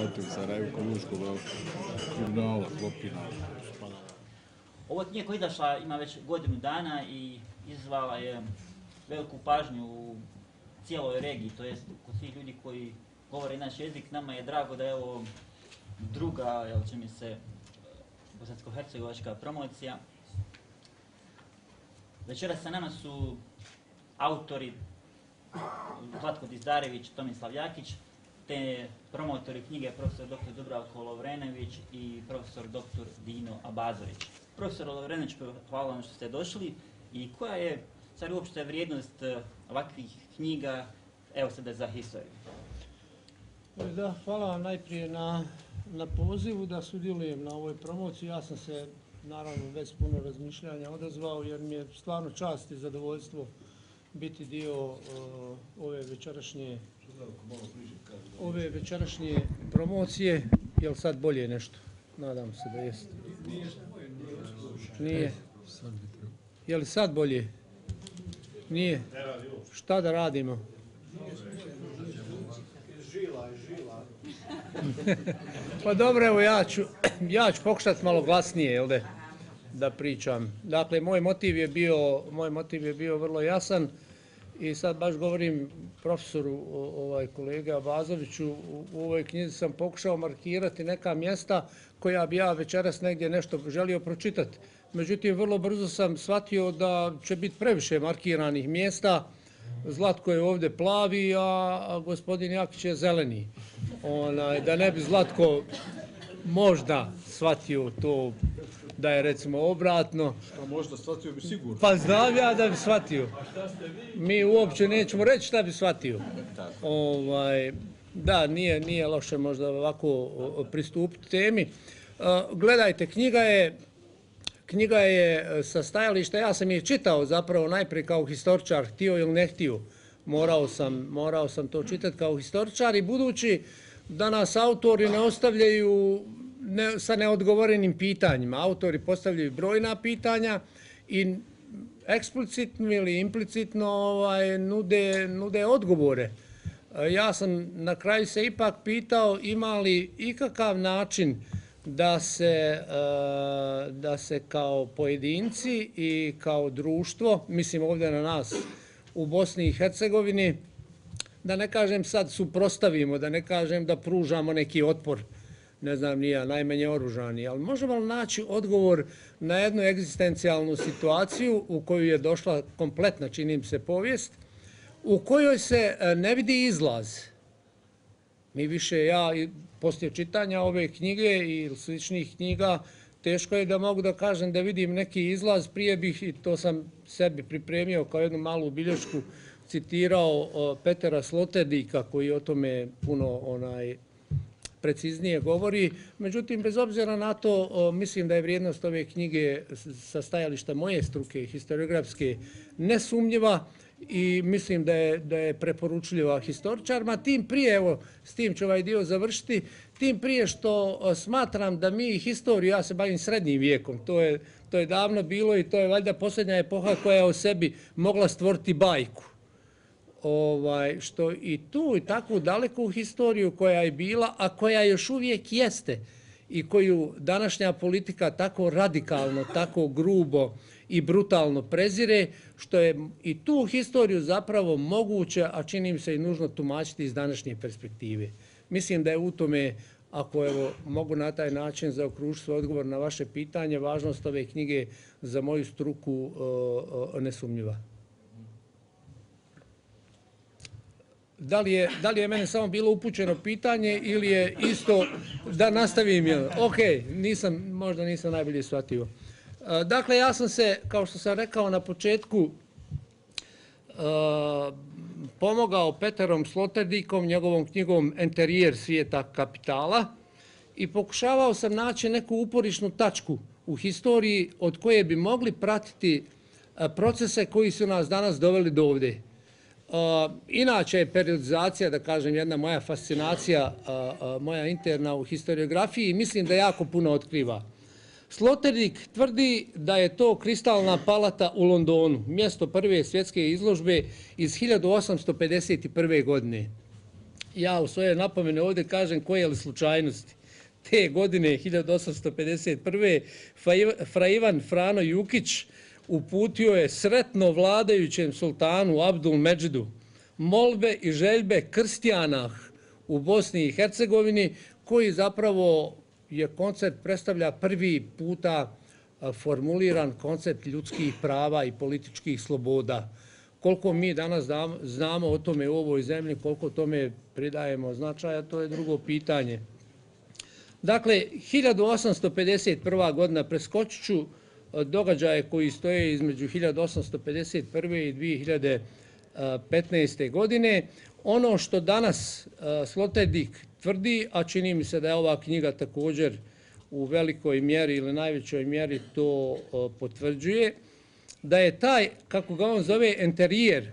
protiv Sarajevo-Lučkog kriminala, Klopina. Ova knjiga koja je izašla ima već godinu dana i izazvala je veliku pažnju u cijeloj regiji, to jest kod svih ljudi koji govore naš jezik. Nama je drago da je ovo druga, će mi se, bosansko-hercegovačka promocija. Večeras sa nama su autori Zlatko Dizdarević, Tomislav Jakić, te promotori knjige profesor dr. Dubravko Lovrenović i profesor dr. Dino Abazović. Profesor Lovrenović, hvala vam što ste došli. I koja je sad uopšte vrijednost ovakvih knjiga, evo sada za historiju? Da, hvala vam najprije na pozivu da sudjelujem na ovoj promociji. Ja sam se naravno bez puno razmišljanja odazvao jer mi je stvarno čast i zadovoljstvo biti dio ove večerašnje promocije. Je li sad bolje nešto? Nadam se da jeste. Nije. Je li sad bolje? Nije. Šta da radimo? Pa dobro, evo ja ću pokušati malo glasnije, da pričam. Dakle, moj motiv je bio vrlo jasan i sad baš govorim profesoru kolege Abazoviću, u ovoj knjizi sam pokušao markirati neka mjesta koja bi ja večeras negdje nešto želio pročitati. Međutim, vrlo brzo sam shvatio da će biti previše markiranih mjesta. Zlatko je ovdje plavi, a gospodin Jakić je zeleni. Da ne bi Zlatko možda shvatio to da je recimo obratno. A možda shvatio bi sigurno. Pa znam ja da bi shvatio. Mi uopće nećemo reći šta bi shvatio. Da, nije loše možda ovako pristupiti temi. Gledajte, knjiga je sa stajališta, ja sam je čitao zapravo najprije kao historičar, htio ili ne htio. Morao sam to čitati kao historičar i budući da nas autori ne ostavljaju sa neodgovorenim pitanjima. Autori postavljaju brojna pitanja i eksplicitno ili implicitno nude odgovore. Ja sam na kraju se ipak pitao ima li ikakav način da se kao pojedinci i kao društvo, mislim ovdje na nas u Bosni i Hercegovini, da ne kažem sad suprotstavimo, da ne kažem da pružamo neki otpor, ne znam ni ja, najmanje oružani, ali možemo li naći odgovor na jednu egzistencijalnu situaciju u koju je došla kompletna, čini mi se, povijest, u kojoj se ne vidi izlaz. Mi više, ja poslije čitanja ove knjige i sličnih knjiga, teško je da mogu da kažem da vidim neki izlaz. Prije bih, i to sam sebi pripremio kao jednu malu bilješku, citirao Petera Sloterdijka koji o tome puno preciznije govori. Međutim, bez obzira na to, mislim da je vrijednost ove knjige sa stajališta moje struke, historiografske, nesumnjiva i mislim da je preporučljiva historičarima. Tim prije, evo, s tim ću ovaj dio završiti, tim prije što smatram da mi historiju, ja se bavim srednjim vijekom, to je davno bilo i to je valjda posljednja epoha koja je o sebi mogla stvoriti bajku. Što i tu i takvu daleku historiju koja je bila, a koja još uvijek jeste i koju današnja politika tako radikalno, tako grubo i brutalno prezire, što je i tu historiju zapravo moguće, a čini mi se i nužno tumačiti iz današnje perspektive. Mislim da je u tome, ako mogu na taj način zaokružiti svoj odgovor na vaše pitanje, važnost ove knjige za moju struku nesumnjiva. Da li je mene samo bilo upućeno pitanje ili je isto da nastavim? Ok, možda nisam najbolje shvatio. Dakle, ja sam se, kao što sam rekao na početku, pomogao Peterom Sloterdikom, njegovom knjigom Enterijer svijeta kapitala i pokušavao sam naći neku uporišnu tačku u historiji od koje bi mogli pratiti procese koji su nas danas doveli do ovdje. Inače je periodizacija, da kažem, jedna moja fascinacija, moja interna u historiografiji i mislim da jako puno otkriva. Sloterdijk tvrdi da je to kristalna palata u Londonu, mjesto prve svjetske izložbe iz 1851. godine. ja u svoje napomene ovdje kažem koje li slučajnosti. Te godine, 1851. Fra Ivan Frano Jukić uputio je sretno vladajućem sultanu Abdul Medžidu molbe i željbe krstijana u Bosni i Hercegovini, koji zapravo je koncept predstavlja prvi puta formuliran koncept ljudskih prava i političkih sloboda. Koliko mi danas znamo o tome u ovoj zemlji, koliko tome pridajemo značaja, to je drugo pitanje. Dakle, 1851. godina, preskočit ću događaje koji stoje između 1851. i 2015. godine. Ono što danas Sloterdijk tvrdi, a čini mi se da je ova knjiga također u velikoj mjeri ili najvećoj mjeri to potvrđuje, da je taj, kako ga on zove, enterijer,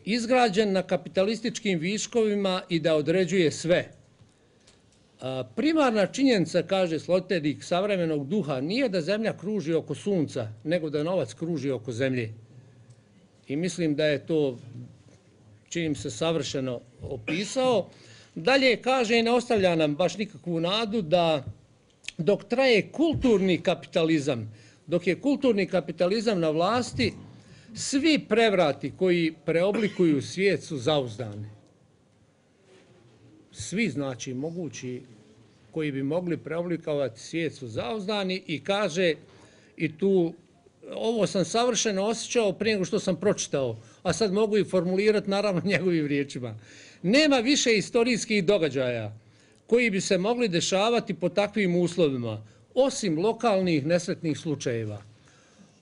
izgrađen na kapitalističkim viškovima i da određuje sve. Primarna činjenica, kaže Sloterdijk, savremenog duha nije da zemlja kruži oko sunca, nego da novac kruži oko zemlje. I mislim da je to, čini mi se, savršeno opisao. Dalje kaže i ne ostavlja nam baš nikakvu nadu da dok traje kulturni kapitalizam, dok je kulturni kapitalizam na vlasti, svi prevrati koji preoblikuju svijet su zauzdani. Svi, znači, mogući koji bi mogli preoblikovati svijet su zauzdani i kaže, i tu, ovo sam savršeno osjećao prije nego što sam pročitao, a sad mogu i formulirati naravno njegovim riječima. Nema više istorijskih događaja koji bi se mogli dešavati po takvim uslovima, osim lokalnih nesretnih slučajeva.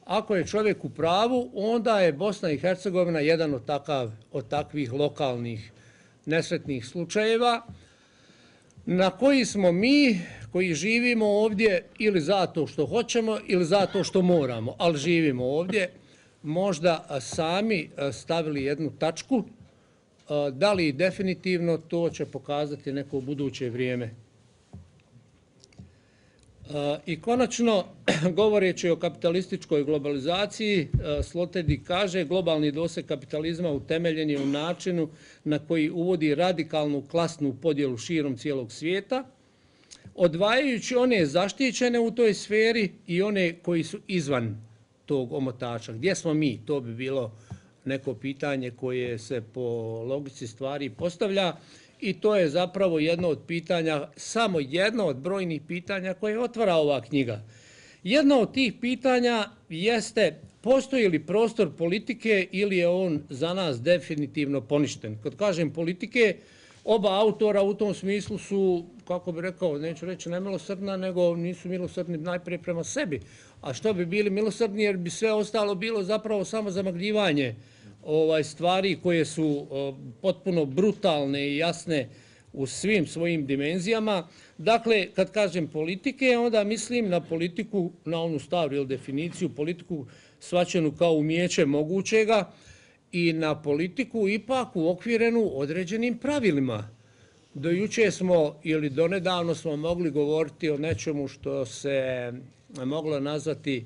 Ako je čovjek u pravu, onda je Bosna i Hercegovina jedan od takvih lokalnih nesretnih slučajeva na koji smo mi, koji živimo ovdje ili zato što hoćemo ili zato što moramo, ali živimo ovdje, možda sami stavili jednu tačku. Da li definitivno, to će pokazati neko buduće vrijeme. I konačno, govoreći o kapitalističkoj globalizaciji, Sloterdijk kaže globalni doseg kapitalizma utemeljen je u načinu na koji uvodi radikalnu klasnu podjelu širom cijelog svijeta, odvajajući one zaštićene u toj sferi i one koji su izvan tog omotača. Gdje smo mi? To bi bilo neko pitanje koje se po logici stvari postavlja i to je zapravo jedno od pitanja, samo jedno od brojnih pitanja koje otvara ova knjiga. Jedno od tih pitanja jeste postoji li prostor politike ili je on za nas definitivno poništen. Kad kažem politike, oba autora u tom smislu su, kako bi rekao, neću reći nemilosrdna, nego nisu milosrdni najprije prema sebi. A što bi bili milosrdni jer bi sve ostalo bilo zapravo samo zamagljivanje stvari koje su potpuno brutalne i jasne u svim svojim dimenzijama. Dakle, kad kažem politike, onda mislim na politiku, na onu staru definiciju, politiku shvaćenu kao umijeće mogućega i na politiku ipak uokvirenu određenim pravilima. Do juče smo ili donedavno smo mogli govoriti o nečemu što se moglo nazvati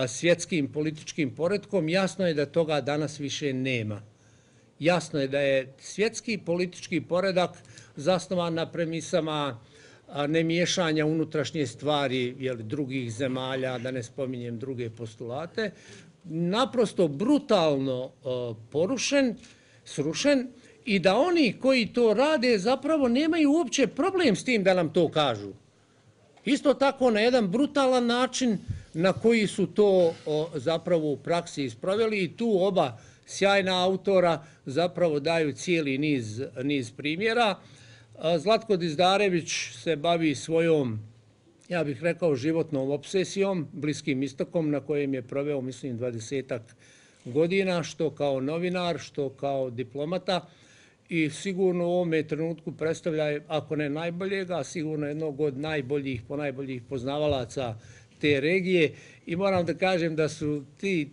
svjetskim političkim poretkom. Jasno je da toga danas više nema. Jasno je da je svjetski politički poredak zasnovan na premisama nemiješanja unutrašnje stvari drugih zemalja, da ne spominjem druge postulate, naprosto brutalno porušen, srušen i da oni koji to rade zapravo nemaju uopće problem s tim da nam to kažu. Isto tako na jedan brutalan način na koji su to zapravo u praksi isproveli i tu oba sjajna autora zapravo daju cijeli niz primjera. Zlatko Dizdarević se bavi svojom, ja bih rekao, životnom obsesijom, Bliskim istokom, na kojem je proveo, mislim, 20-ak godina, što kao novinar, što kao diplomata i sigurno u ovome trenutku predstavlja, ako ne najboljega, sigurno jednog od najboljih poznavalaca te regije. I moram da kažem da su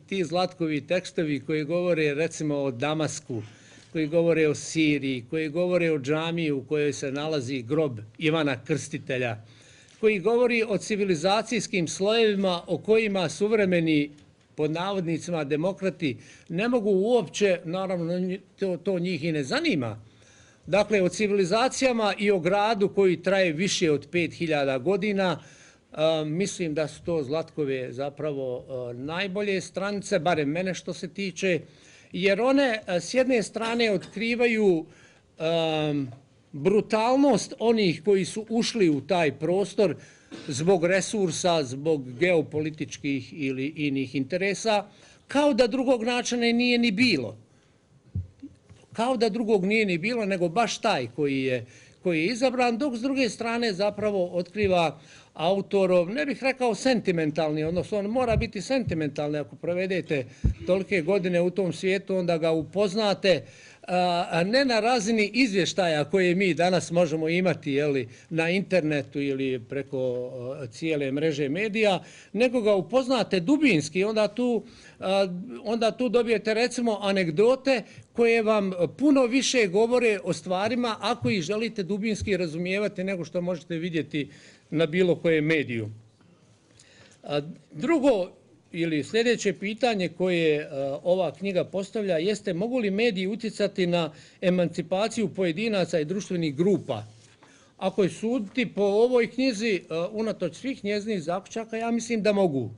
ti Zlatkovi tekstovi koji govore recimo o Damasku, koji govore o Siriji, koji govore o džamiji u kojoj se nalazi grob Ivana Krstitelja, koji govori o civilizacijskim slojevima o kojima suvremeni, pod navodnicima, demokrati ne mogu uopće, naravno to njih i ne zanima, Dakle, o civilizacijama i o gradu koji traje više od 5000 godina, mislim da su to Zlatkove zapravo najbolje stranice, barem mene što se tiče, jer one s jedne strane otkrivaju brutalnost onih koji su ušli u taj prostor zbog resursa, zbog geopolitičkih ili inih interesa, kao da drugog načina nije ni bilo. Kao da drugog nije ni bilo, nego baš taj koji je izabran, dok s druge strane zapravo otkriva autorov, ne bih rekao sentimentalni, odnosno on mora biti sentimentalni ako provedete tolike godine u tom svijetu, onda ga upoznate, ne na razini izvještaja koje mi danas možemo imati na internetu ili preko cijele mreže medija, nego ga upoznate dubinski, onda tu dobijete recimo anegdote koje vam puno više govore o stvarima ako ih želite dubinski razumijevati nego što možete vidjeti na bilo kojem mediju. Drugo ili sljedeće pitanje koje ova knjiga postavlja jeste mogu li mediji utjecati na emancipaciju pojedinaca i društvenih grupa? Ako je suditi po ovoj knjizi, unatoč svih njezinih zaključaka, ja mislim da mogu.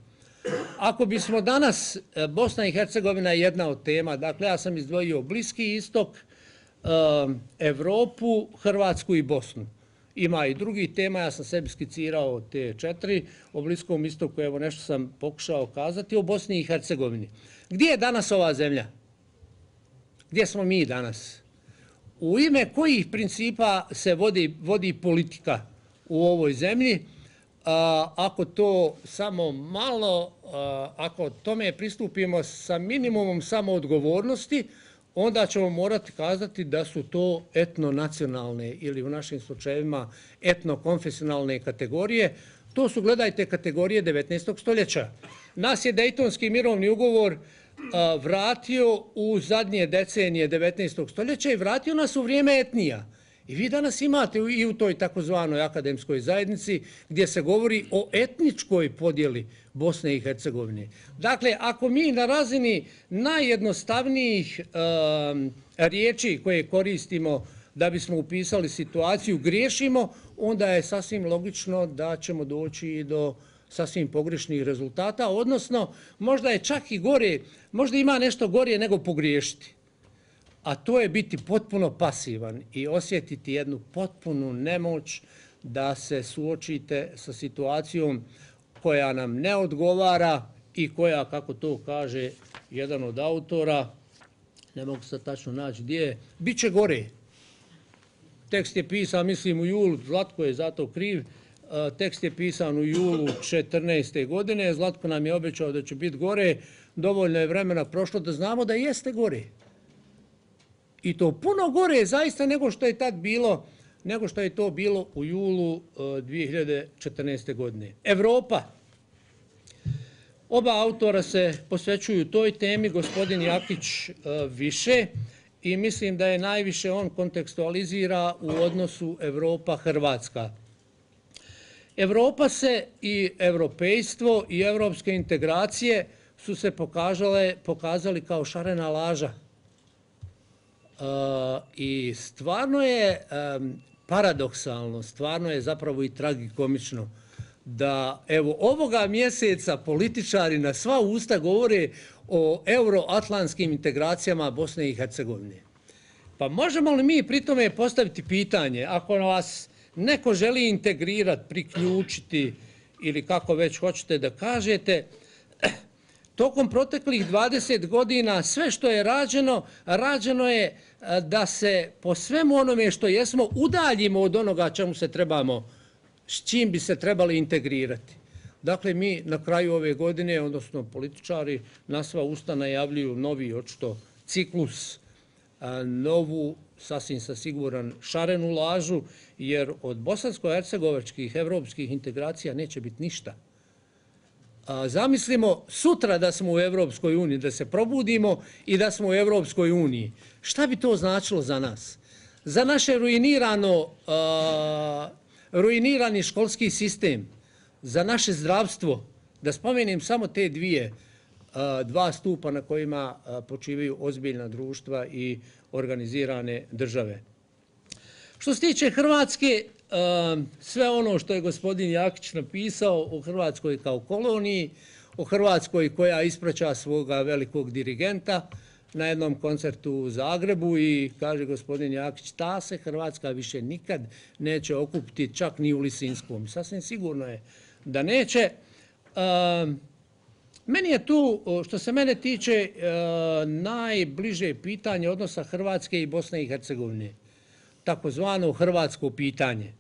Ako bismo danas, Bosna i Hercegovina je jedna od tema, dakle ja sam izdvojio Bliski istok, Evropu, Hrvatsku i Bosnu. Ima i drugih tema, ja sam sebi skicirao te 4, o Bliskom istoku, evo nešto sam pokušao kazati, o Bosni i Hercegovini. Gdje je danas ova zemlja? Gdje smo mi danas? U ime kojih principa se vodi politika u ovoj zemlji? Ako to samo malo, ako tome pristupimo sa minimumom samoodgovornosti, onda ćemo morati kazati da su to etnonacionalne ili u našim slučajevima etnokonfesionalne kategorije. To su, gledajte, kategorije 19. stoljeća. Nas je Dejtonski mirovni ugovor vratio u zadnje decenije 19. stoljeća i vratio nas u vrijeme etnija. I vi danas imate i u toj takozvanoj akademskoj zajednici gdje se govori o etničkoj podjeli Bosne i Hercegovine. Dakle, ako mi na razini najjednostavnijih riječi koje koristimo da bismo upisali situaciju griješimo, onda je sasvim logično da ćemo doći i do sasvim pogrešnih rezultata, odnosno možda je čak i gore, možda ima nešto gore nego pogriješiti. A to je biti potpuno pasivan i osjetiti jednu potpunu nemoć da se suočite sa situacijom koja nam ne odgovara i koja, kako to kaže jedan od autora, ne mogu se tačno naći gdje je, bit će gore. Tekst je pisan, mislim, u julu, Zlatko je za to kriv, tekst je pisan u julu 2014. godine, Zlatko nam je obećao da će biti gore, dovoljno je vremena prošlo da znamo da jeste gore. I to puno gore zaista nego što je tad bilo, nego što je to bilo u julu 2014. godine. Evropa. Oba autora se posvećuju toj temi, gospodin Jakić više, i mislim da je najviše on kontekstualizira u odnosu Evropa-Hrvatska. Evropa se i evropejstvo i evropske integracije su se pokazali kao šarena laža. I stvarno je paradoksalno, stvarno je zapravo i tragikomično da evo ovoga mjeseca političari na sva usta govore o euroatlantskim integracijama Bosne i Hercegovine. Pa možemo li mi pri tome postaviti pitanje, ako vas neko želi integrirati, priključiti ili kako već hoćete da kažete, tokom proteklih 20 godina sve što je rađeno, rađeno je da se po svemu onome što jesmo udaljimo od onoga čemu se trebamo, s čim bi se trebali integrirati. Dakle, mi na kraju ove godine, odnosno političari, na sva usta najavljuju novi očito ciklus, novu, sasvim siguran, šarenu lažu, jer od bosansko-hercegovačkih evropskih integracija neće biti ništa. Zamislimo sutra da smo u Evropskoj uniji, da se probudimo i da smo u Evropskoj uniji. Šta bi to značilo za nas? Za naše ruinirani školski sistem, za naše zdravstvo, da spomenem samo te dva stupa na kojima počivaju ozbiljna društva i organizirane države. Što se tiče Hrvatske, sve ono što je gospodin Jakić napisao o Hrvatskoj kao koloniji, o Hrvatskoj koja ispraća svoga velikog dirigenta na jednom koncertu u Zagrebu i kaže gospodin Jakić, ta se Hrvatska više nikad neće okupiti čak ni u Lisinskom. Sasvim sigurno je da neće. Meni je tu, što se mene tiče, najbliže pitanje odnosa Hrvatske i Bosne i Hercegovine, takozvano hrvatsko pitanje.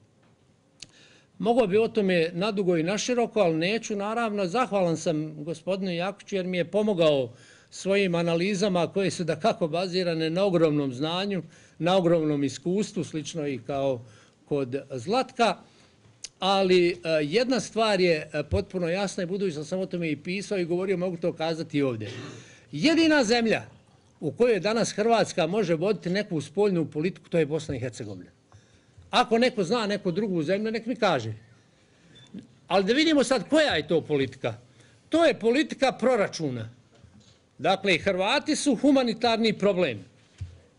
Mogao bi o tome nadugo i naširoko, ali neću, naravno. Zahvalan sam gospodinu Jakiću jer mi je pomogao svojim analizama koje su dakako bazirane na ogromnom znanju, na ogromnom iskustvu, slično i kao kod Zlatka. Ali jedna stvar je potpuno jasna i budući da sam o tome i pisao i govorio, mogu to kazati i ovdje. Jedina zemlja u kojoj danas Hrvatska može voditi neku spoljnu politiku, to je Bosna i Hercegovina. Ako neko zna neku drugu zemlju, nek mi kaže. Ali da vidimo sad koja je to politika. To je politika proračuna. Dakle, Hrvati su humanitarni problem.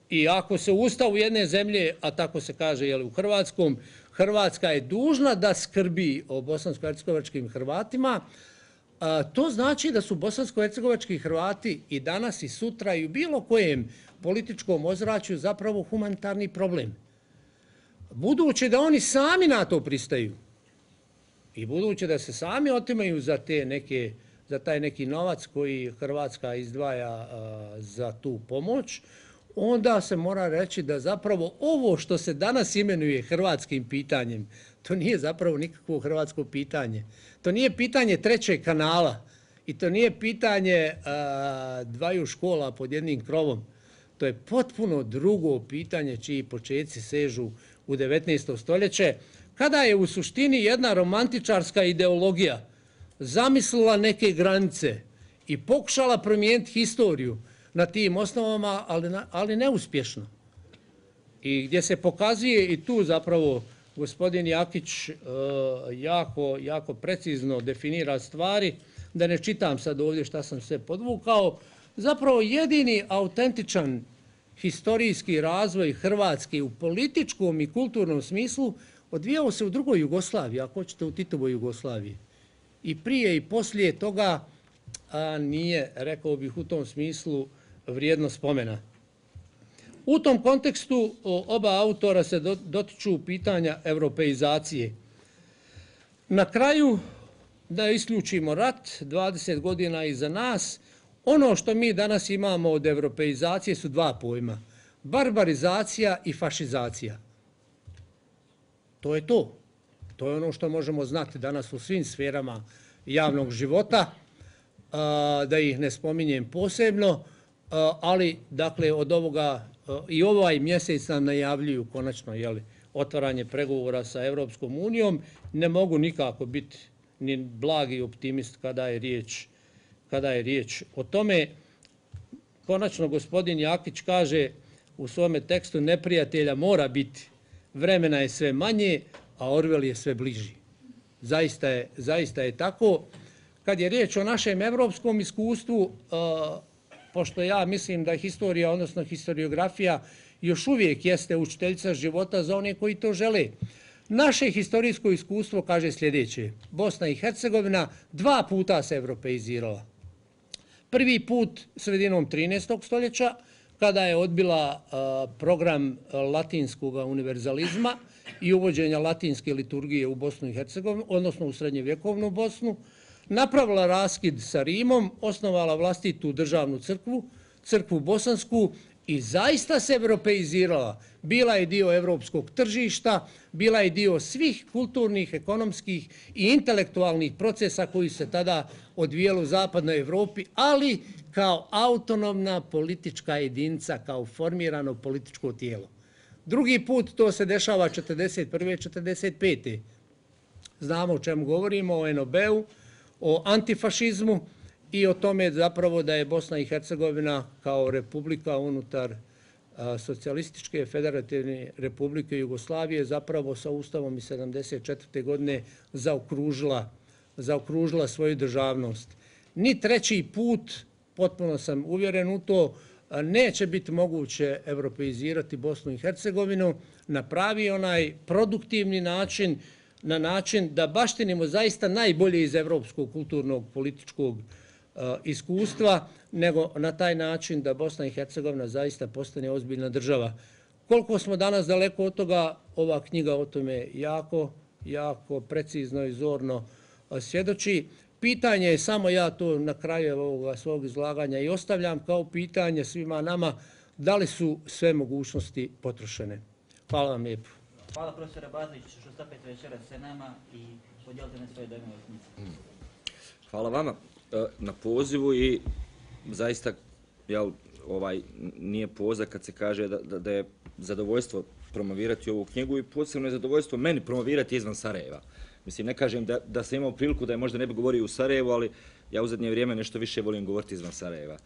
I ako se u ustavu jedne zemlje, a tako se kaže u hrvatskom, Hrvatska je dužna da skrbi o bosansko-hercegovačkim Hrvatima, to znači da su bosansko-hercegovački Hrvati i danas i sutra i u bilo kojem političkom ozračju zapravo humanitarni problem. Budući da oni sami na to pristaju i budući da se sami otimaju za taj neki novac koji Hrvatska izdvaja za tu pomoć, onda se mora reći da zapravo ovo što se danas imenuje hrvatskim pitanjem, to nije zapravo nikakvo hrvatsko pitanje. To nije pitanje trećeg kanala i to nije pitanje dvaju škola pod jednim krovom. To je potpuno drugo pitanje čiji početci sežu u 19. stoljeće, kada je u suštini jedna romantičarska ideologija zamislila neke granice i pokušala promijeniti historiju na tim osnovama, ali neuspješno. I gdje se pokazuje, i tu zapravo gospodin Jakić jako precizno definira stvari, da ne čitam sad ovdje šta sam sve podvukao, zapravo jedini autentičan historijski razvoj Hrvatske u političkom i kulturnom smislu odvijao se u drugoj Jugoslaviji, ako hoćete u Titovoj Jugoslaviji. I prije i poslije toga nije, rekao bih u tom smislu, vrijedno spomena. U tom kontekstu oba autora se dotiču pitanja europeizacije. Na kraju, da isključimo rat, 20 godina iza nas, ono što mi danas imamo od europeizacije su dva pojma. Barbarizacija i fašizacija. To je to. To je ono što možemo znati danas u svim sferama javnog života, da ih ne spominjem posebno, ali dakle od ovoga i ovaj mjesec nam najavljuju konačno otvaranje pregovora sa Europskom unijom. Ne mogu nikako biti ni blagi optimist kada je riječ o tome. Konačno gospodin Jakić kaže u svome tekstu neprijatelja mora biti, vremena je sve manje, a Orwell je sve bliži. Zaista je tako. Kad je riječ o našem evropskom iskustvu, pošto ja mislim da historija, odnosno historiografija, još uvijek jeste učiteljica života za one koji to žele. Naše historijsko iskustvo kaže sljedeće. Bosna i Hercegovina 2 puta se europeizirala. Prvi put sredinom 13. stoljeća, kada je odbila program latinskog univerzalizma i uvođenja latinske liturgije u Bosnu i Hercegovinu, odnosno u srednjevjekovnu Bosnu, napravila raskid sa Rimom, osnovala vlastitu državnu crkvu, crkvu bosansku, i zaista se europeizirala. Bila je dio evropskog tržišta, bila je dio svih kulturnih, ekonomskih i intelektualnih procesa koji se tada odvijali u zapadnoj Evropi, ali kao autonomna politička jedinica, kao formirano političko tijelo. Drugi put to se dešava 1941. 1945. Znamo o čemu govorimo, o NOB-u, o antifašizmu i o tome zapravo da je Bosna i Hercegovina kao republika unutar Socijalističke federativne republike Jugoslavije zapravo sa Ustavom iz 1974. godine zaokružila svoju državnost. Ni treći put, potpuno sam uvjeren u to, neće biti moguće europeizirati Bosnu i Hercegovinu na pravi onaj produktivni način, na način da baštinimo zaista najbolje iz evropskog kulturnog, političkog iskustva, nego na taj način da Bosna i Hercegovina zaista postane ozbiljna država. Koliko smo danas daleko od toga, ova knjiga o tome jako precizno i zorno svjedoči. Pitanje je samo, ja to na kraju ovoga svog izlaganja i ostavljam kao pitanje svima nama, da li su sve mogućnosti potrošene. Hvala vam lijepo. Hvala profesore Bazić što ste opet večeras sa nama i podijelite na svoje dojmove o knjizi. Hvala vama na pozivu i zaista nije poza kad se kaže da je zadovoljstvo promovirati ovu knjigu i posebno je zadovoljstvo meni promovirati izvan Sarajeva. Mislim, ne kažem da sam imao priliku da je možda ne bi govorio u Sarajevu, ali ja u zadnje vrijeme nešto više volim govoriti izvan Sarajeva.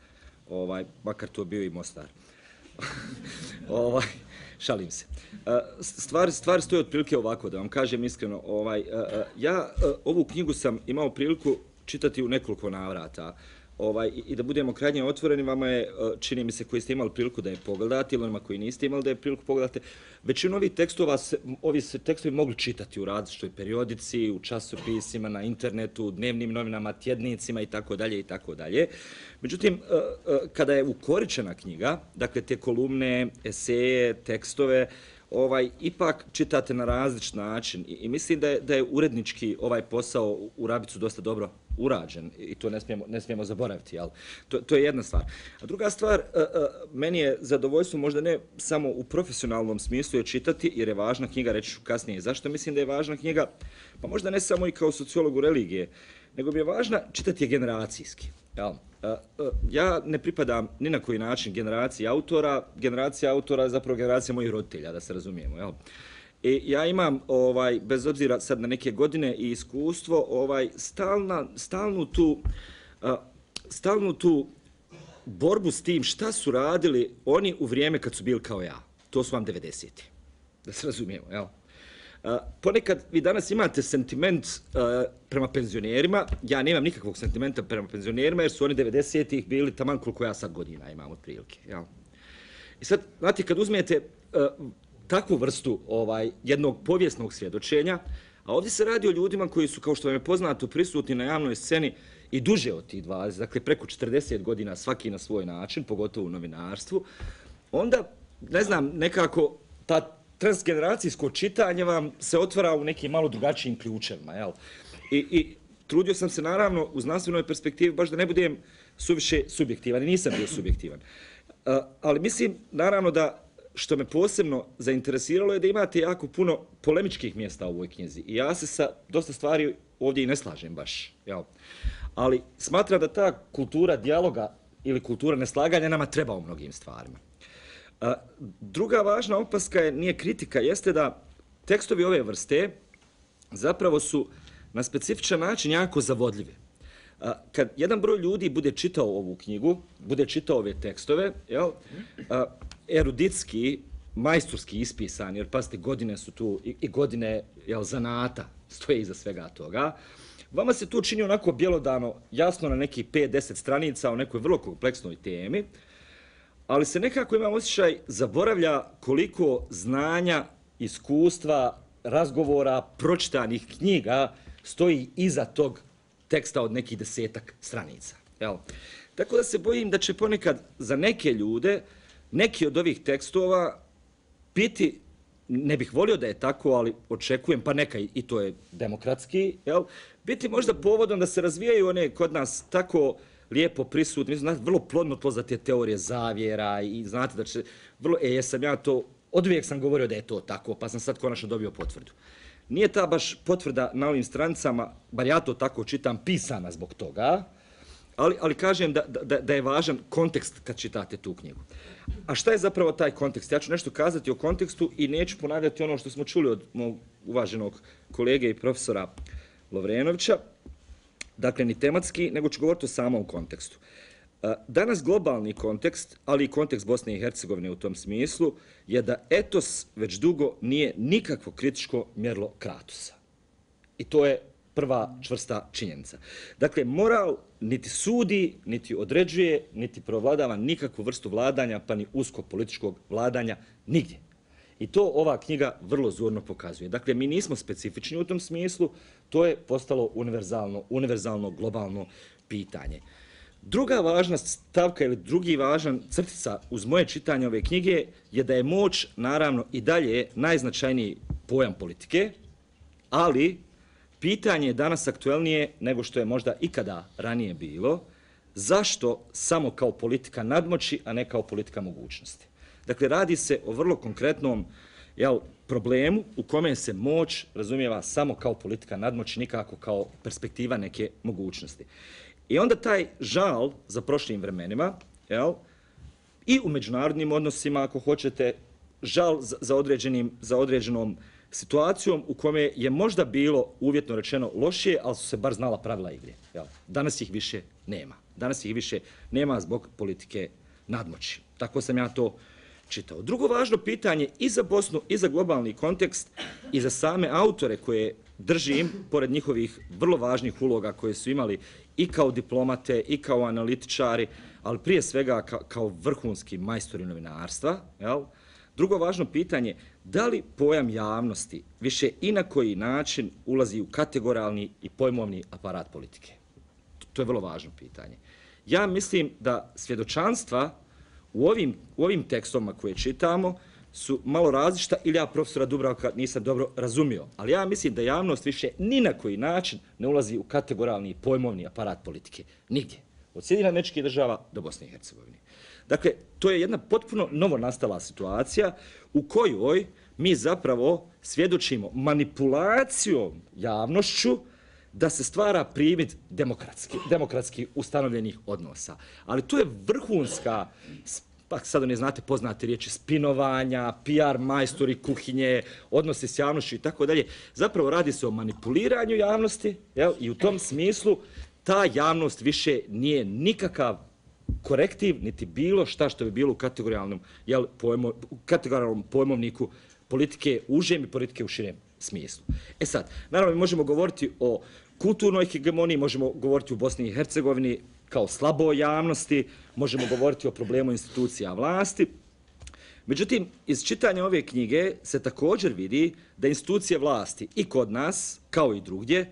Makar to bio i Mostar. Šalim se. Stvari stoje otprilike ovako, da vam kažem iskreno. Ja ovu knjigu sam imao priliku čitati u nekoliko navrata. I da budemo krajnje otvoreni, vama je, čini mi se, koji ste imali priliku da je pogledate ili onima koji niste imali da je priliku pogledate, većinu ovih tekstova, ovi se tekstovi mogli čitati u različitoj periodici, u časopisima, na internetu, u dnevnim novinama, tjednicima itd. Međutim, kada je ukoričena knjiga, dakle te kolumne, eseje, tekstove, ipak čitate na različit način i mislim da je urednički ovaj posao u Rabicu dosta dobro urađen i to ne smijemo zaboraviti. Jel? To je jedna stvar. A druga stvar, meni je zadovoljstvo možda ne samo u profesionalnom smislu je čitati, jer je važna knjiga, reći ću kasnije. Zašto mislim da je važna knjiga? Pa možda ne samo i kao sociologu religije, nego mi je važna čitati je generacijski. Jel? Ja ne pripadam ni na koji način generacija autora je zapravo generacija mojih roditelja, da se razumijemo. Jel? I ja imam, bez obzira sad na neke godine i iskustvo, stalnu tu borbu s tim šta su radili oni u vrijeme kad su bili kao ja. To su vam 90-ti, da se razumijemo. Jel? Ponekad vi danas imate sentiment prema penzionerima, ja nemam nikakvog sentimenta prema penzionerima jer su oni 90-ih bili taman koliko ja sad godina imam otprilike. Jel? I sad, znate, kad uzmete takvu vrstu jednog povijesnog svjedočenja, a ovdje se radi o ljudima koji su, kao što vam je poznato, prisutni na javnoj sceni i duže od tih 20, dakle preko 40 godina svaki na svoj način, pogotovo u novinarstvu, onda, ne znam, nekako ta transgeneracijsko čitanje vam se otvara u nekim malo drugačijim ključevima. Jel? I trudio sam se, naravno, u znanstvenoj perspektivi, baš da ne budem suviše subjektivan, i nisam bio subjektivan. Ali mislim, naravno, da što me posebno zainteresiralo je da imate jako puno polemičkih mjesta u ovoj knjizi. I ja se sa dosta stvari ovdje i ne slažem baš. Jel? Ali smatram da ta kultura dijaloga ili kultura neslaganja nama treba u mnogim stvarima. Druga važna opaska nije kritika, jeste da tekstovi ove vrste zapravo su na specifičan način jako zavodljivi. Kad jedan broj ljudi bude čitao ovu knjigu, bude čitao ove tekstove, jel, eruditski, majstorski ispisan, jer pazite, godine su tu i godine zanata stoje iza svega toga, vama se to čini onako bjelodano, jasno na nekih 5-10 stranica o nekoj vrlo kompleksnoj temi, ali se nekako, imam osjećaj, zaboravlja koliko znanja, iskustva, razgovora, pročitanih knjiga stoji iza tog teksta od nekih 10-ak stranica. Jel? Tako da se bojim da će ponekad za neke ljude neki od ovih tekstova biti, ne bih volio da je tako, ali očekujem, pa neka i to je demokratski, jel? Biti možda povodom da se razvijaju one kod nas tako lijepo prisutni, znate, vrlo plodno tlo za te teorije zavjera i znate da će vrlo, jesam ja to, oduvijek sam govorio da je to tako, pa sam sad konačno dobio potvrdu. Nije ta baš potvrda na ovim stranicama, bar ja to tako čitam, pisana zbog toga, ali kažem da je važan kontekst kad čitate tu knjigu. A šta je zapravo taj kontekst? Ja ću nešto kazati o kontekstu i neću ponavljati ono što smo čuli od mog uvaženog kolege i profesora Lovrenovića, dakle ni tematski, nego ću govoriti o samom kontekstu. Danas globalni kontekst, ali i kontekst Bosne i Hercegovine u tom smislu, je da etos već dugo nije nikakvo kritičko mjerilo Kratosa. I to je prva čvrsta činjenica. Dakle, moral niti sudi, niti određuje, niti provladava nikakvu vrstu vladanja, pa ni uskog političkog vladanja nigdje. I to ova knjiga vrlo zorno pokazuje. Dakle, mi nismo specifični u tom smislu, to je postalo univerzalno globalno pitanje. Druga važna stavka ili drugi važan crtica uz moje čitanje ove knjige je da je moć, naravno, i dalje najznačajniji pojam politike, ali pitanje je danas aktuelnije nego što je možda ikada ranije bilo. Zašto samo kao politika nadmoći, a ne kao politika mogućnosti? Dakle, radi se o vrlo konkretnom problemu u kome se moć razumijeva samo kao politika nadmoći, nikako kao perspektiva neke mogućnosti. I onda taj žal za prošlim vremenima, i u međunarodnim odnosima, ako hoćete, žal za određenom situacijom u kome je možda bilo uvjetno rečeno lošije, ali su se bar znala pravila igre. Danas ih više nema. Danas ih više nema zbog politike nadmoći. Tako sam ja to čitao. Drugo važno pitanje i za Bosnu i za globalni kontekst i za same autore koje držim, pored njihovih vrlo važnih uloga koje su imali i kao diplomate i kao analitičari, ali prije svega kao vrhunski majstori novinarstva. Drugo važno pitanje, da li pojam javnosti više i na koji način ulazi u kategorijalni i pojmovni aparat politike? To je vrlo važno pitanje. Ja mislim da svjedočanstva u ovim tekstovima koje čitamo su malo različita ili ja profesora Dubravka nisam dobro razumio, ali ja mislim da javnost više ni na koji način ne ulazi u kategorijalni i pojmovni aparat politike. Nigdje. Od Sjedinjenih Država do Bosne i Hercegovine. Dakle, to je jedna potpuno novo nastala situacija u kojoj mi zapravo svjedočimo manipulacijom javnošću da se stvara privid demokratski ustanovljenih odnosa. Ali to je vrhunska, pa sad ne znate poznate riječi, spinovanja, PR majstori kuhinje, odnosi s javnošću i tako dalje. Zapravo radi se o manipuliranju javnosti i u tom smislu ta javnost više nije nikakav korektiv, niti bilo šta što bi bilo u kategorijalnom pojmovniku politike u užem i politike u širem smislu. E sad, naravno mi možemo govoriti o kulturnoj hegemoniji, možemo govoriti u Bosni i Hercegovini kao slaboj javnosti, možemo govoriti o problemu institucija vlasti. Međutim, iz čitanja ove knjige se također vidi da institucije vlasti i kod nas, kao i drugdje,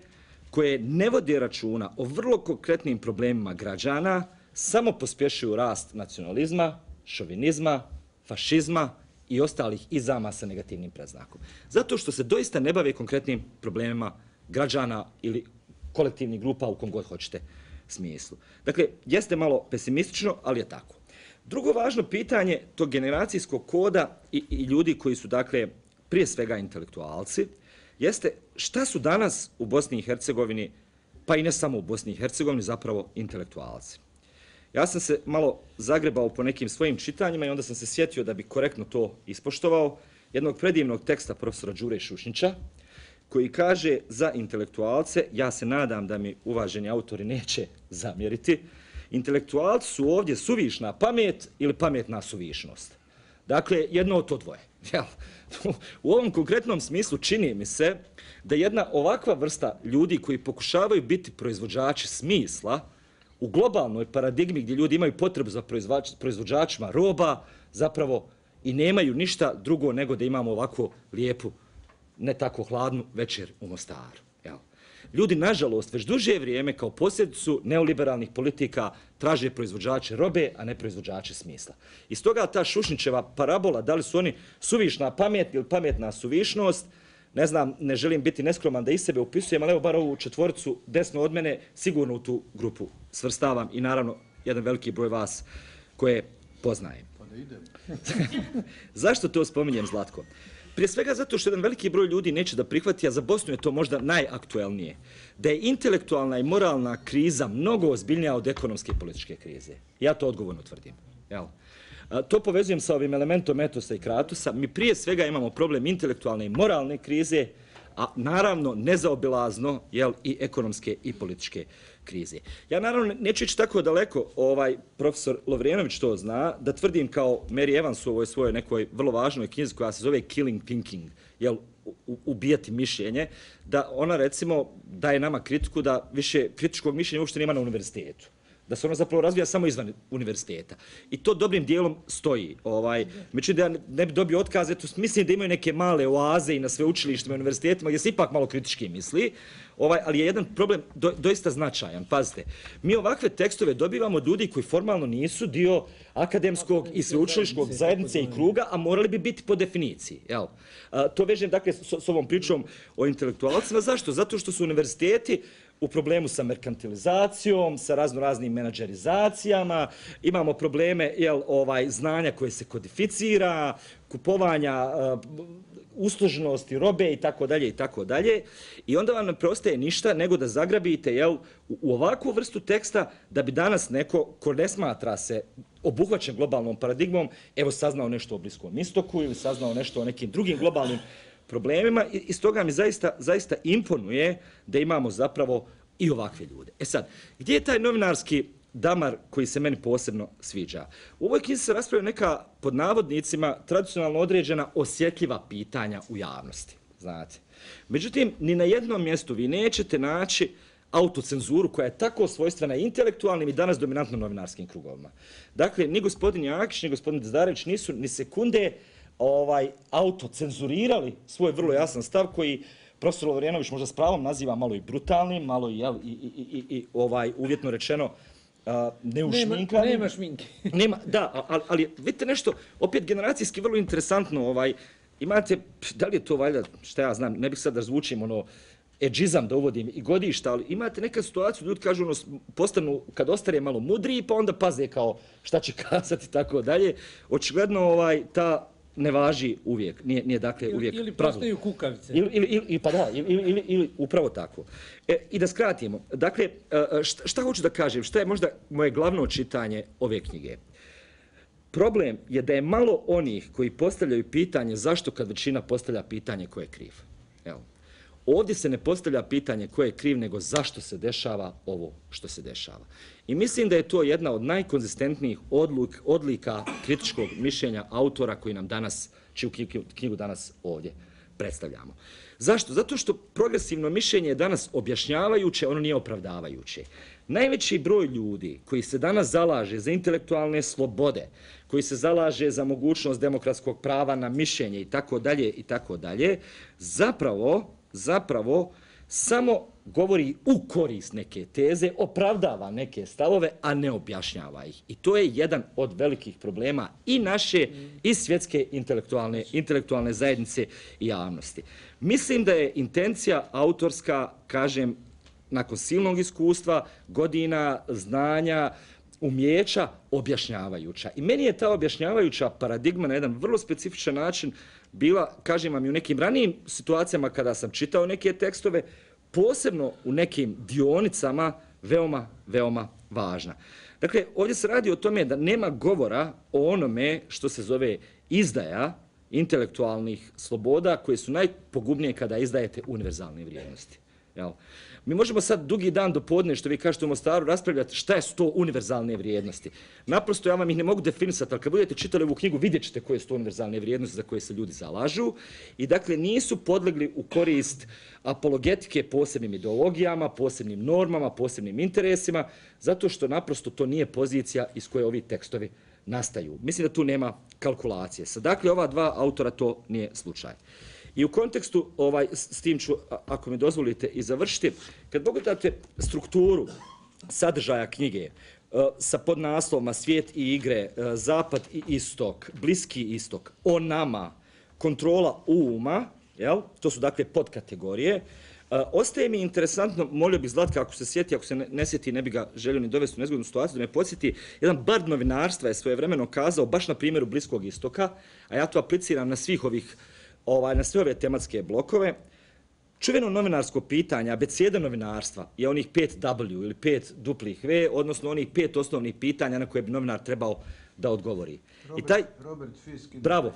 koje ne vode računa o vrlo konkretnim problemima građana, samo pospješuju rast nacionalizma, šovinizma, fašizma i ostalih izama sa negativnim predznakom. Zato što se doista ne bave konkretnim problemima građana ili kolektivnih grupa u kom god hoćete smislu. Dakle, jeste malo pesimistično, ali je tako. Drugo važno pitanje tog generacijskog koda i ljudi koji su, dakle, prije svega intelektualci, jeste šta su danas u Bosni i Hercegovini, pa i ne samo u Bosni i Hercegovini, zapravo intelektualci. Ja sam se malo zagrebao po nekim svojim čitanjima i onda sam se sjetio da bi korektno to ispoštovao jednog predivnog teksta profesora Đure Šušnjića, koji kaže za intelektualce, ja se nadam da mi uvaženi autori neće zamjeriti, intelektualci su ovdje suvišna pamet ili pametna suvišnost. Dakle, jedno od to dvoje. U ovom konkretnom smislu čini mi se da jedna ovakva vrsta ljudi koji pokušavaju biti proizvođači smisla u globalnoj paradigmi gdje ljudi imaju potrebu za proizvođačima roba, zapravo i nemaju ništa drugo nego da imamo ovako lijepu, ne tako hladnu večer u Mostaru. Ljudi, nažalost, već duže vrijeme kao posljedicu neoliberalnih politika traže proizvođače robe, a ne proizvođače smisla. I stoga ta Šušnjićeva parabola, da li su oni suvišna pamet ili pametna suvišnost, ne znam, ne želim biti neskroman da i sebe upisujem, ali evo bar ovu četvoricu desno od mene sigurno u tu grupu svrstavam i naravno jedan veliki broj vas koje poznajem. Pa da idem. Zašto to spominjem, Zlatko? Prije svega zato što jedan veliki broj ljudi neće da prihvati, a za Bosnu je to možda najaktuelnije, da je intelektualna i moralna kriza mnogo ozbiljnija od ekonomske i političke krize. Ja to odgovorno tvrdim. To povezujem sa ovim elementom etosa i kratosa. Mi prije svega imamo problem intelektualne i moralne krize, a naravno nezaobilazno i ekonomske i političke krize. Ja naravno neću ići tako daleko, profesor Lovrenović to zna, da tvrdim kao Mary Evans u ovoj svojoj nekoj vrlo važnoj knjizi koja se zove Killing Thinking, ubijati mišljenje, da ona recimo daje nama kritiku da više kritičkog mišljenja uopšte nema na univerzitetu. Da se ono zapravo razvija samo izvan univerziteta. I to dobrim dijelom stoji. Međutim, da ja ne bi dobio otkaze, to mislim da imaju neke male oaze i na sveučilištima i univerzitetima gdje se ipak malo kritički misli, ali je jedan problem doista značajan. Pazite, mi ovakve tekstove dobivamo od ljudi koji formalno nisu dio akademskog i sveučiliškog zajednice i kruga, a morali bi biti po definiciji. Jel? To vežem dakle s ovom pričom o intelektualcima. Zašto? Zato što su univerziteti u problemu sa merkantilizacijom, sa raznim menadžerizacijama, imamo probleme znanja koje se kodificira, kupovanja uslužnosti, robe i tako dalje i tako dalje. I onda vam ne preostaje ništa nego da zagrabite u ovakvu vrstu teksta da bi danas neko ko ne smatra se obuhvaćen globalnom paradigmom, evo saznao nešto o Bliskom istoku ili saznao nešto o nekim drugim globalnim problemima i stoga mi zaista imponuje da imamo zapravo i ovakve ljude. E sad, gdje je taj novinarski damar koji se meni posebno sviđa? U ovoj knjizi se raspravljaju neka, pod navodnicima, tradicionalno određena osjetljiva pitanja u javnosti. Znate. Međutim, ni na jednom mjestu vi nećete naći autocenzuru koja je tako svojstvena intelektualnim i danas dominantno novinarskim krugovima. Dakle, ni gospodin Jakić, ni gospodin Dizdarević nisu ni sekunde autocenzurirali svoj vrlo jasan stav koji profesor Lovrenović možda s pravom naziva malo i brutalnim, malo i uvjetno rečeno neušminkanim. Nema šminke. Da, ali vidite nešto, opet generacijski vrlo interesantno, imate, da li je to valjda, šta ja znam, ne bih sad da zvučim edžizam da uvodim i godišta, ali imate neka situaciju, ljudi kažu, postanu kad ostare malo mudriji, pa onda paze kao šta će kazati i tako dalje. Očigledno ta ne važi uvijek, nije dakle uvijek pravilo. Ili postaju kukavice. Ili upravo tako. I da skratimo, dakle, šta hoću da kažem, šta je možda moje glavno čitanje ove knjige? Problem je da je malo onih koji postavljaju pitanje zašto kad većina postavlja pitanje ko je kriv. Evo. Ovdje se ne postavlja pitanje ko je kriv, nego zašto se dešava ovo što se dešava. I mislim da je to jedna od najkonzistentnijih odlika kritičkog mišljenja autora koji nam danas, čiju knjigu danas ovdje predstavljamo. Zašto? Zato što progresivno mišljenje je danas objašnjavajuće, ono nije opravdavajuće. Najveći broj ljudi koji se danas zalaže za intelektualne slobode, koji se zalaže za mogućnost demokratskog prava na mišljenje i tako dalje, zapravo samo govori u korist neke teze, opravdava neke stavove, a ne objašnjava ih. I to je jedan od velikih problema i naše i svjetske intelektualne zajednice i javnosti. Mislim da je intencija autorska, kažem, nakon silnog iskustva, godina, znanja, umjeća, objašnjavajuća. I meni je ta objašnjavajuća paradigma na jedan vrlo specifičan način bila, kažem vam, i u nekim ranijim situacijama kada sam čitao neke tekstove, posebno u nekim dionicama veoma važna. Dakle, ovdje se radi o tome da nema govora o onome što se zove izdaja intelektualnih sloboda koje su najpogubnije kada izdajete univerzalne vrijednosti. Mi možemo sad dugi dan do podne, što vi kažete u Mostaru, raspravljati šta su to univerzalne vrijednosti. Naprosto ja vam ih ne mogu definisati, ali kad budete čitali ovu knjigu vidjet ćete koje su to univerzalne vrijednosti za koje se ljudi zalažu. I dakle nisu podlegli u korist apologetike posebnim ideologijama, posebnim normama, posebnim interesima, zato što naprosto to nije pozicija iz koje ovi tekstovi nastaju. Mislim da tu nema kalkulacije. Dakle, ova dva autora to nije slučaj. I u kontekstu, s tim ću, ako mi dozvolite, i završiti, kad pogledate strukturu sadržaja knjige sa podnaslovima Svijet i igre, Zapad i istok, Bliski istok, o nama, kontrola uma, to su dakle podkategorije, ostaje mi interesantno, molio bih Zlatka ako se sjeti, ako se ne sjeti, ne bi ga želio ni dovesti u nezgodnu situaciju, da me podsjeti, jedan bard novinarstva je svojevremeno kazao, baš na primjeru Bliskog istoka, a ja to apliciram na svih ovih na sve ove tematske blokove. Čuveno novinarsko pitanje, abeceda novinarstva je onih 5W ili 5 duplih V, odnosno onih 5 osnovnih pitanja na koje bi novinar trebao da odgovori. Robert Fisk, bravo,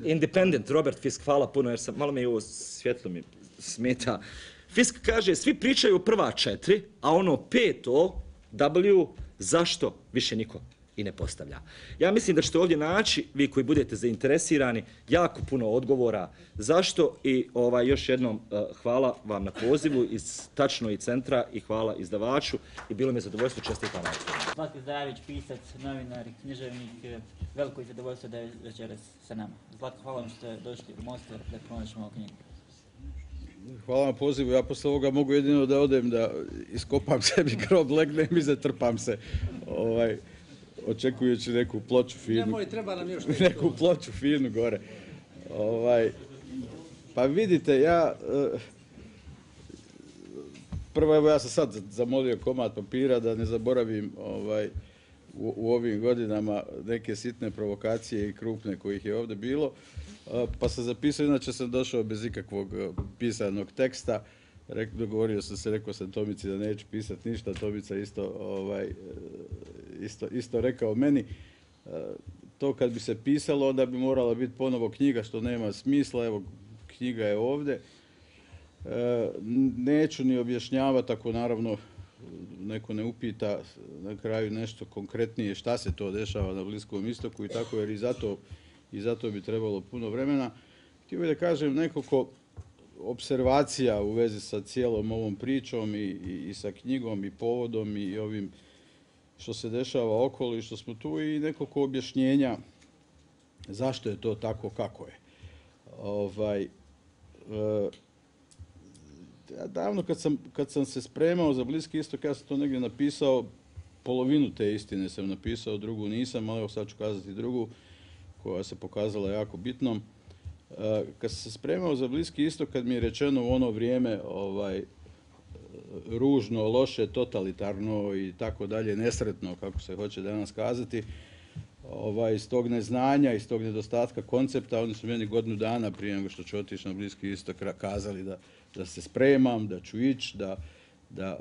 Independent, Robert Fisk, hvala puno, jer malo me i ovo svjetlo mi smeta. Fisk kaže, svi pričaju prva 4, a ono 5 W, zašto više niko i ne postavlja. Ja mislim da ćete ovdje naći, vi koji budete zainteresirani, jako puno odgovora zašto i još jednom hvala vam na pozivu tačno i centra i hvala izdavaču i bilo mi je zadovoljstvo, čestitam vam. Zlatko Zdarević, pisac, novinar, književnik, veliko je zadovoljstvo da je večeras sa nama. Zlatko, hvala vam što ste došli u Mostar da pronaćemo ovu knjigu. Hvala na pozivu. Ja posle ovoga mogu jedino da odem, da iskopam sebi grob, legnem i zatrpam se. Očekujući neku ploču finu. Nemoj, treba nam još Neku ploču finu gore. Pa vidite, prvo, evo ja sam sad zamolio komad papira da ne zaboravim u ovim godinama neke sitne provokacije i krupne kojih je ovdje bilo. Pa sam zapisao, inače sam došao bez ikakvog pisanog teksta. Dogovorio sam se, rekao sam Tomici da neću pisati ništa, Tomica isto rekao meni. To kad bi se pisalo, onda bi morala biti ponovo knjiga, što nema smisla. Evo, knjiga je ovdje. Neću ni objašnjavati, ako naravno neko ne upita na kraju nešto konkretnije šta se to dešava na Bliskom istoku i tako, jer i zato bi trebalo puno vremena. Htio bih da kažem nekoliko observacija u vezi sa cijelom ovom pričom i sa knjigom i povodom i ovim što se dešava okolo i što smo tu i nekoliko objašnjenja zašto je to tako kako je. Davno kad sam se spremao za Bliski istok, ja sam to negdje napisao, polovinu te istine sam napisao, drugu nisam, ali evo sad ću kazati drugu koja se pokazala jako bitnom. Kad sam se spremao za Bliski istok, kad mi je rečeno u ono vrijeme ružno, loše, totalitarno i tako dalje, nesretno, kako se hoće danas kazati, iz tog neznanja, iz tog nedostatka koncepta, oni su meni godinu dana prije nego što ću otići na Bliski istok kazali da se spremam, da ću ići, da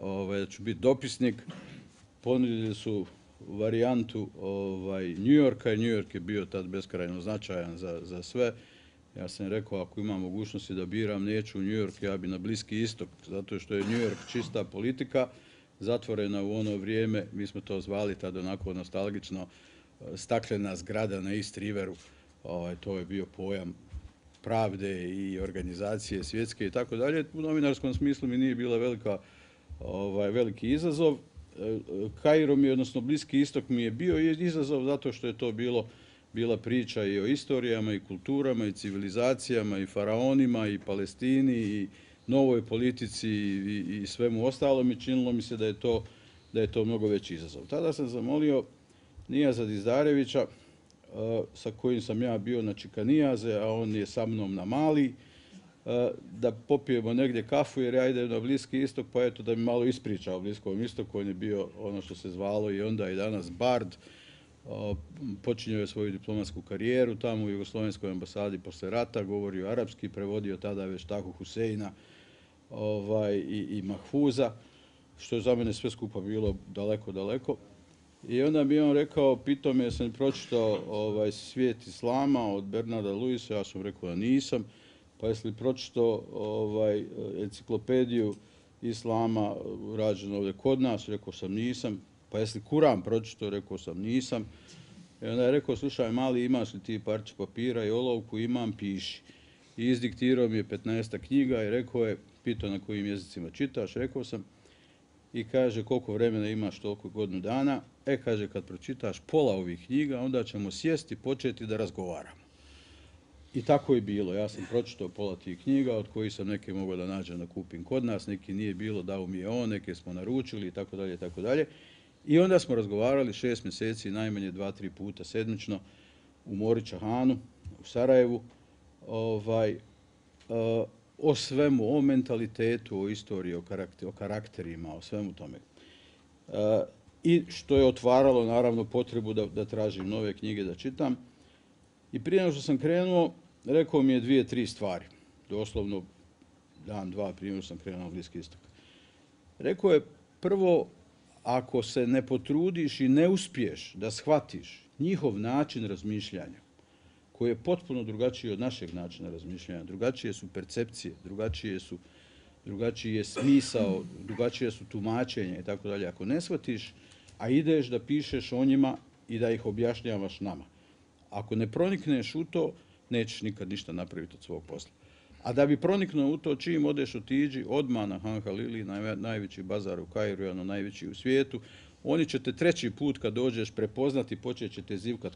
ću biti dopisnik. Ponudili su varijantu New Yorka i New York je bio tad beskrajno značajan za sve. Ja sam rekao, ako imam mogućnosti da biram, neću u New York, ja bi na Bliski istok, zato što je New York čista politika, zatvorena u ono vrijeme, mi smo to zvali tad onako nostalgično, staklena zgrada na East Riveru, to je bio pojam pravde i organizacije svjetske i tako dalje. U novinarskom smislu mi nije bila veliki izazov. Kairo mi, odnosno Bliski istok mi je bio izazov zato što je to bila priča i o istorijama i kulturama i civilizacijama i faraonima i Palestini i novoj politici i svemu ostalom i činilo mi se da je to mnogo veći izazov. Tada sam zamolio Nijaza Dizdarevića, sa kojim sam ja bio na Čikanijaze, a on je sa mnom na Mali, da popijemo negdje kafu jer ja idem na Bliski istok, pa eto da mi malo ispriča o Bliskom istoku. On je bio ono što se zvalo i onda i danas Bard. Počinio je svoju diplomatsku karijeru tamo u Jugoslovenskoj ambasadi posle rata, govorio arapski, prevodio tada već Tahu Huseina i Mahfuza, što je za mene sve skupa bilo daleko. I onda mi on rekao, pitao me jesam pročitao Svijet islama od Bernarda Lewisa, ja sam rekao da nisam, pa jesi li pročitao enciklopediju islama rađenu ovdje kod nas, rekao sam nisam, pa jesi li Kuran pročitao, rekao sam nisam. I onda je rekao, slušaj mali, imaš li ti parče papira i olovku, imam, piši. I izdiktirao mi je 15 knjiga i rekao je, pitao na kojim jezicima čitaš, rekao sam, i kaže koliko vremena imaš, toliko godinu dana. Kaže, kad pročitaš pola ovih knjiga, onda ćemo sjesti i početi da razgovaramo. I tako je bilo. Ja sam pročitao pola tih knjiga, od kojih sam neke mogao da nađem da kupim kod nas, neki nije bilo, dao mi je on, neke smo naručili i tako dalje. I onda smo razgovarali 6 mjeseci, najmanje 2-3 puta sedmično u Morića Hanu, u Sarajevu, o svemu, o mentalitetu, o istoriji, o karakterima, o svemu tome. I što je otvaralo, naravno, potrebu da tražim nove knjige da čitam. I prije nego što sam krenuo, rekao mi je 2-3 stvari. Doslovno dan, dva prije nego što sam krenuo na Bliski istok. Rekao je, prvo, ako se ne potrudiš i ne uspiješ da shvatiš njihov način razmišljanja, koji je potpuno drugačiji od našeg načina razmišljanja, drugačije su percepcije, drugačiji je smisao, drugačije su tumačenja i tako dalje. Ako ne shvatiš, a ideš da pišeš o njima i da ih objašnjavaš nama. Ako ne pronikneš u to, nećeš nikad ništa napraviti od svog posla. A da bi proniknuo u to, čim odeš otiđi odmah na Han Halili, najveći bazar u Kairu, ono najveći u svijetu, oni će te treći put kad dođeš prepoznati, počet će te zivkat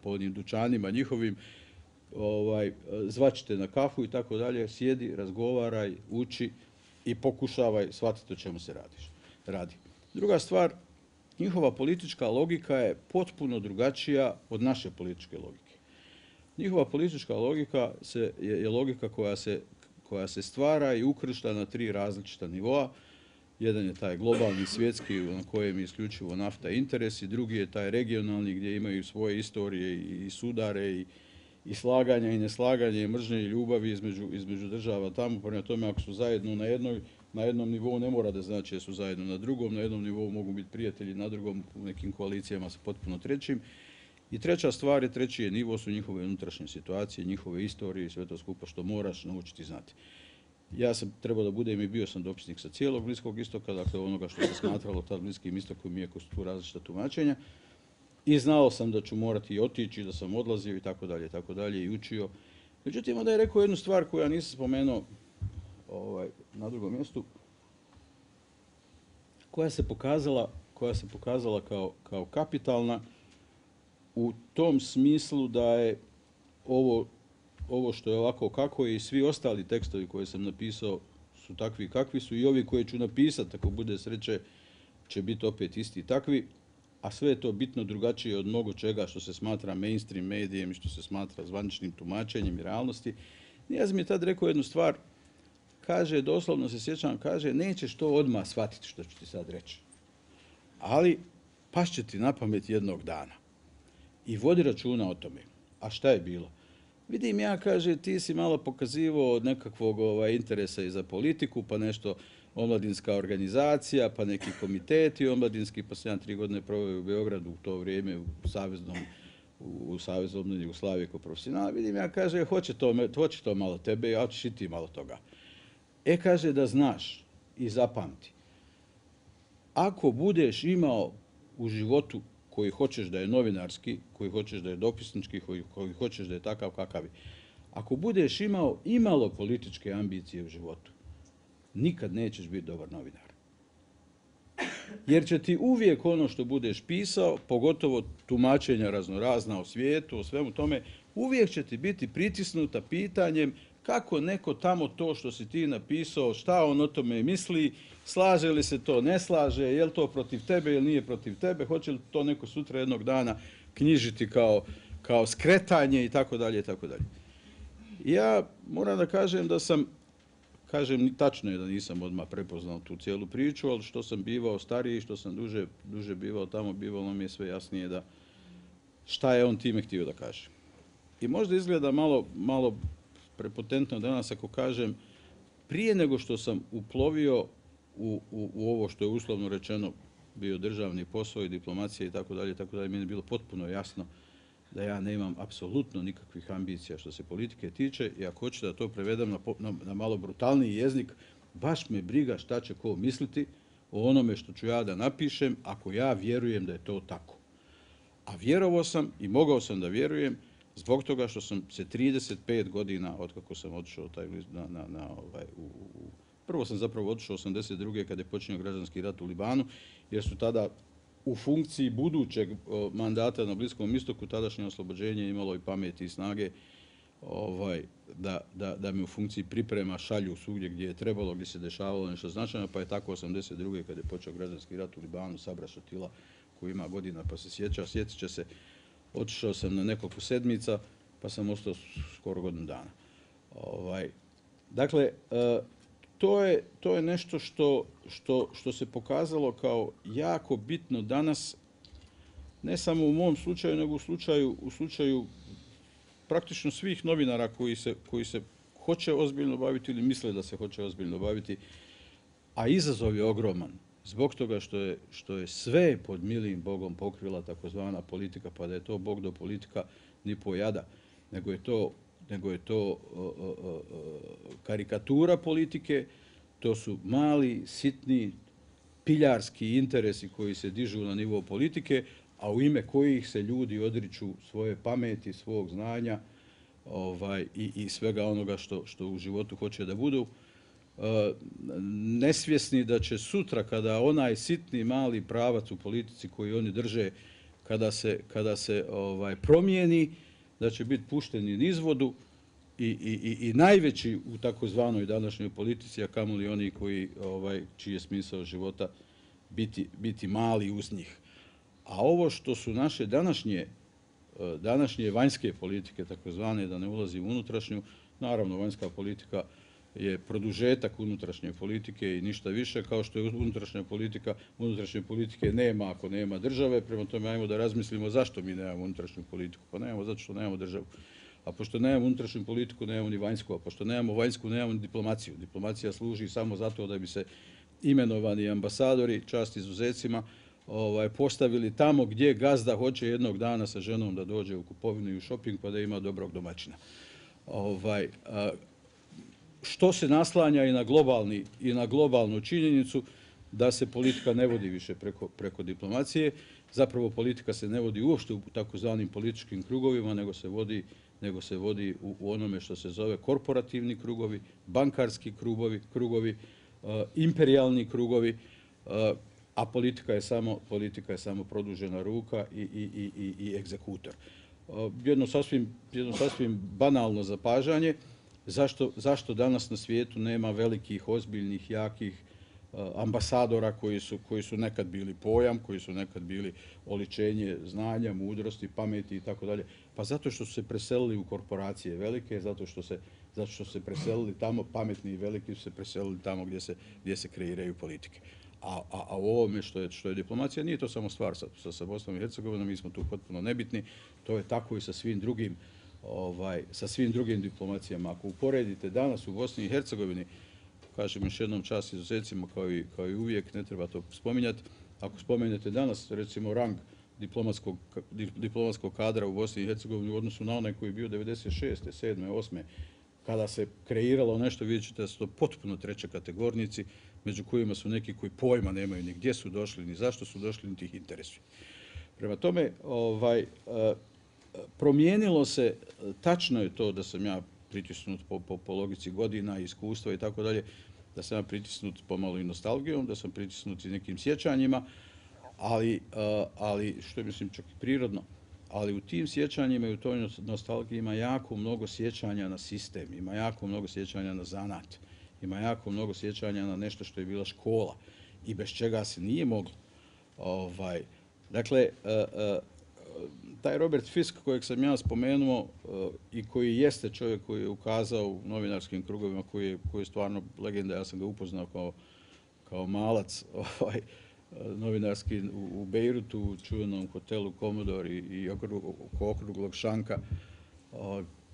po onim dućanima njihovim, zvaćete na kafu i tako dalje, sjedi, razgovaraj, uči i pokušavaj shvatiti o čemu se radi. Druga stvar, njihova politička logika je potpuno drugačija od naše političke logike. Njihova politička logika je logika koja se stvara i ukršta na 3 različita nivoa. Jedan je taj globalni, svjetski, na kojem je isključivo nafta i interesi, drugi je taj regionalni gdje imaju svoje istorije i sudare i slaganja i neslaganja i mržnje i ljubavi između država tamo. Prema tome, ako su zajedno na jednom nivou, ne mora da znači da su zajedno na drugom, na jednom nivou mogu biti prijatelji, na drugom u nekim koalicijama sa potpuno trećim. I treća stvar je, treći je nivo, su njihove unutrašnje situacije, njihove istorije i sve to skupa što moraš naučiti znati. Ja sam trebao da budem i bio sam dopisnik sa cijelog Bliskog istoka, dakle onoga što se smatralo tad Bliskim istokom, iako su tu različita tumačenja. I znao sam da ću morati i otići, da sam odlazio i tako dalje i učio. Međutim, onda je rekao jednu stvar koju ja nisam spomenuo na drugom mjestu, koja se pokazala kao kapitalna u tom smislu da je ovo što je ovako kako je i svi ostali tekstovi koje sam napisao su takvi kakvi su i ovi koje ću napisati, ako bude sreće, će biti opet isti takvi, a sve je to bitno drugačije od mnogo čega što se smatra mainstream medijem i što se smatra zvaničnim tumačenjem i realnosti. Nijaz mi je tad rekao jednu stvar, kaže, doslovno se sjećam, kaže, nećeš to odmah shvatiti što ću ti sad reći, ali pašće ti na pamet jednog dana i vodi računa o tome. A šta je bilo? Vidim ja, kaže, ti si malo pokazivao od nekakvog interesa i za politiku, pa nešto omladinska organizacija, pa neki komiteti omladinski, pa sam ja 3 godine proveo u Beogradu u to vrijeme u Savezu obnovljene Jugoslavije kao profesionala. Vidim ja, kaže, hoće to malo tebe, a hoćeš i ti malo toga. Kaže, da znaš i zapamti, ako budeš imao u životu koji hoćeš da je novinarski, koji hoćeš da je dopisnički, koji hoćeš da je takav kakav je, ako budeš imao imalo političke ambicije u životu, nikad nećeš biti dobar novinar. Jer će ti uvijek ono što budeš pisao, pogotovo tumačenja raznorazna o svijetu, o svemu tome, uvijek će ti biti pritisnuta pitanjem kako neko tamo to što si ti napisao, šta on o tome misli, slaže li se to, ne slaže, je li to protiv tebe ili nije protiv tebe, hoće li to neko sutra jednog dana knjižiti kao skretanje i tako dalje i tako dalje. Ja moram da kažem da sam, tačno je da nisam odmah prepoznao tu cijelu priču, ali što sam bivao stariji, što sam duže bivao tamo, bivalo mi je sve jasnije da šta je on time htio da kaže. I možda izgleda malo prepotentno danas ako kažem, prije nego što sam uplovio u ovo što je uslovno rečeno bio državni posao i diplomacija i tako dalje, meni je bilo potpuno jasno da ja nemam apsolutno nikakvih ambicija što se politike tiče i ako hoćete da to prevedem na malo brutalniji jezik, baš me briga šta će ko misliti o onome što ću ja da napišem ako ja vjerujem da je to tako. A vjerovao sam i mogao sam da vjerujem zbog toga što sam se 35 godina, otkako sam otišao prvo sam zapravo otišao 82. kada je počinio građanski rat u Libanu, jer su tada u funkciji budućeg mandata na Bliskom istoku tadašnje oslobođenje imalo i pameti i snage da me u funkciji priprema šalju svugdje gdje je trebalo, gdje se dešavalo nešto značajno, pa je tako 82. kada je počeo građanski rat u Libanu, Sabra Šatila, koji ima godina pa se sjetit će se, otišao sam na nekoliko sedmica, pa sam ostao skoro godinu dana. Dakle, to je nešto što se pokazalo kao jako bitno danas, ne samo u mom slučaju, nego u slučaju praktično svih novinara koji se hoće ozbiljno baviti ili misle da se hoće ozbiljno baviti, a izazov je ogroman. Zbog toga što je sve pod milim Bogom pokrila takozvana politika, pa da je to Bog do politika ni po jada, nego je to karikatura politike, to su mali, sitni, piljarski interesi koji se dižu na nivo politike, a u ime kojih se ljudi odriču svoje pameti, svog znanja i svega onoga što u životu hoće da budu, nesvjesni da će sutra, kada onaj sitni mali pravac u politici koji oni drže, kada se promijeni, da će biti pušteni niz vodu i najveći u takozvanoj današnjoj politici, a kamoli oni čiji je smisao života biti mali uz njih. A ovo što su naše današnje vanjske politike, takozvane, da ne ulazim u unutrašnju, naravno vanjska politika je produžetak unutrašnje politike i ništa više, kao što je unutrašnje politike nema ako nema države, prema tome ajmo da razmislimo zašto mi nemamo unutrašnju politiku. Pa nemamo zato što nemamo državu. A pošto nemamo unutrašnju politiku, nemamo ni vanjsku, a pošto nemamo vanjsku, nemamo ni diplomaciju. Diplomacija služi samo zato da bi se imenovani ambasadori, čast izuzecima, postavili tamo gdje gazda hoće jednog dana sa ženom da dođe u kupovinu i u šoping pa da ima dobrog domaćina. Što se naslanja i na globalnu činjenicu da se politika ne vodi više preko diplomacije. Zapravo politika se ne vodi uopšte u takozvanim političkim krugovima, nego se vodi u onome što se zove korporativni krugovi, bankarski krugovi, imperijalni krugovi, a politika je samo produžena ruka i egzekutor. Jedno sasvim banalno zapažanje, zašto danas na svijetu nema velikih, ozbiljnih, jakih ambasadora koji su nekad bili pojam, koji su nekad bili oličenje znanja, mudrosti, pameti i tako dalje. Pa zato što su se preselili u korporacije velike, zato što su se preselili tamo, pametni i veliki su se preselili tamo gdje se kreiraju politike. A u ovome što je diplomacija, nije to samo stvar sa Bosnom i Hercegovinom, mi smo tu potpuno nebitni, to je tako i sa svim drugim diplomacijama. Ako uporedite danas u Bosni i Hercegovini, kažem još jednom čast izuzecima kao i uvijek, ne treba to spominjati, ako spomenete danas recimo rang diplomatskog kadra u Bosni i Hercegovini u odnosu na onaj koji je bio 96. 7. 8. kada se kreiralo nešto, vidjet ćete da su to potpuno treće kategornici, među kojima su neki koji pojma nemaju ni gdje su došli, ni zašto su došli, ni tih interesuje. Prema tome, promijenilo se, tačno je to da sam ja pritisnut po logici godina, iskustva i tako dalje, da sam ja pritisnut pomalo i nostalgijom, da sam pritisnut i nekim sjećanjima, ali što je mislim čak i prirodno, ali u tim sjećanjima i u toj nostalgiji ima jako mnogo sjećanja na sistem, ima jako mnogo sjećanja na zanat, ima jako mnogo sjećanja na nešto što je bila škola i bez čega se nije moglo. Dakle, taj Robert Fisk kojeg sam ja spomenuo i koji jeste čovjek koji je ukazao u novinarskim krugovima, koji je stvarno legenda, ja sam ga upoznao kao malac novinarski u Bejrutu, u čuvenom hotelu Commodore i oko okruglog šanka,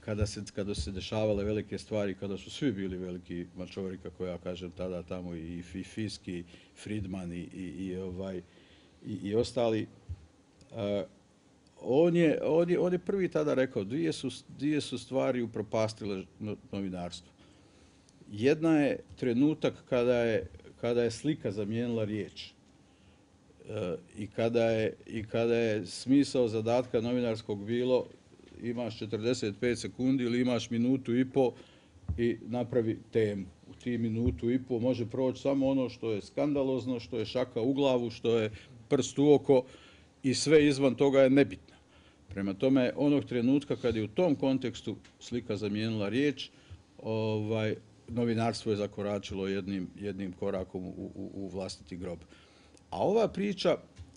kada su se dešavale velike stvari, kada su svi bili veliki mačori, kako ja kažem tada tamo, i Fisk, i Friedman i ostali. On je prvi tada rekao, dvije su stvari upropastile novinarstvo. Jedna je trenutak kada je slika zamijenila riječ i kada je smisao zadatka novinarskog bilo imaš 45 sekundi ili imaš minutu i po i napravi temu. U ti minutu i po može proći samo ono što je skandalozno, što je šaka u glavu, što je prst u oko i sve izvan toga je nebitno. Prema tome, onog trenutka kad je u tom kontekstu slika zamijenila riječ, novinarstvo je zakoračilo jednim korakom u vlastiti grob. A ova priča,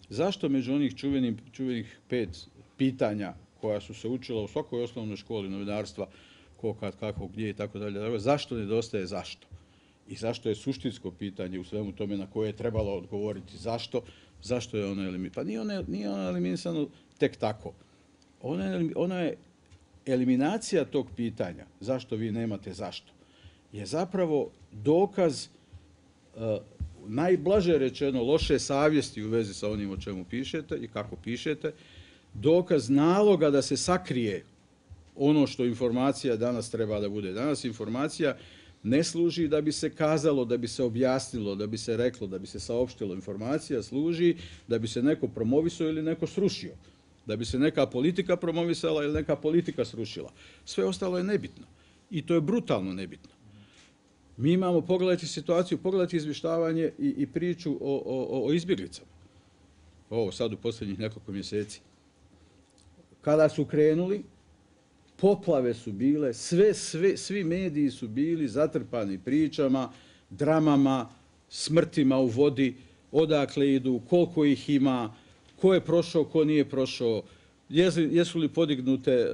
zašto među onih čuvenih 5 pitanja koja su se učila u svakoj osnovnoj školi novinarstva, ko, kad, kako, gdje i tako dalje, zašto nedostaje zašto? I zašto je suštinsko pitanje u svemu tome na koje je trebalo odgovoriti zašto je ono eliminisano? Pa nije ono eliminisano tek tako. Ona je eliminacija tog pitanja, zašto vi nemate zašto, je zapravo dokaz, najblaže rečeno, loše savjesti u vezi sa onim o čemu pišete i kako pišete, dokaz naloga da se sakrije ono što informacija danas treba da bude. Danas informacija ne služi da bi se kazalo, da bi se objasnilo, da bi se reklo, da bi se saopštilo informacija, služi da bi se neko promovisao ili neko srušio, da bi se neka politika promovisala ili neka politika srušila. Sve ostalo je nebitno i to je brutalno nebitno. Mi imamo, pogledajte situaciju, pogledajte izvještavanje i priču o izbjeglicama. Ovo sad u posljednjih nekoliko mjeseci. Kada su krenuli, poplave su bile, svi mediji su bili zatrpani pričama, dramama, smrtima u vodi, odakle idu, koliko ih ima, ko je prošao, ko nije prošao, jesu li podignute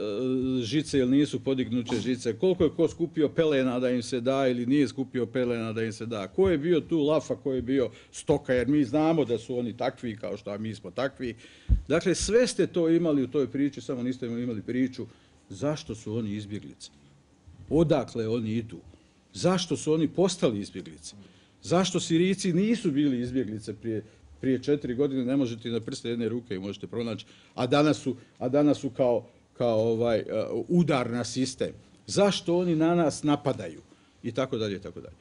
žice ili nisu podignute žice, koliko je ko skupio pelena da im se da ili nije skupio pelena da im se da, ko je bio tu lafa, ko je bio stoka, jer mi znamo da su oni takvi kao što mi smo takvi. Dakle, sve ste to imali u toj priči, samo niste imali priču zašto su oni izbjeglice, odakle oni idu, zašto su oni postali izbjeglice, zašto Sirijci nisu bili izbjeglice prije 4 godine, ne možete na prste jedne ruke i možete pronaći, a danas su kao udar na sistem. Zašto oni na nas napadaju? I tako dalje, i tako dalje.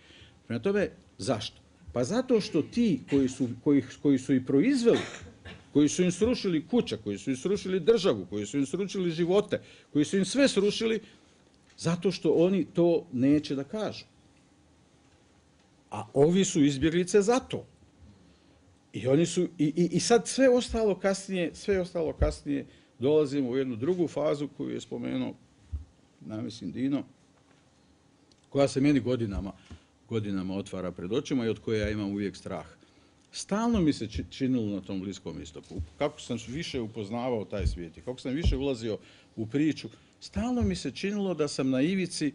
Prema tome, zašto? Pa zato što ti koji su i proizveli, koji su im srušili kuće, koji su im srušili državu, koji su im srušili živote, koji su im sve srušili, zato što oni to neće da kažu. A ovi su izbjeglice za to. I oni su i sad sve ostalo kasnije dolazimo u jednu drugu fazu koju je spomenuo, mislim, Dino, koja se meni godinama otvara pred očima i od koje ja imam uvijek strah. Stalno mi se činilo na tom Bliskom istoku, kako sam više upoznavao taj svijet i kako sam više ulazio u priču, stalno mi se činilo da sam na ivici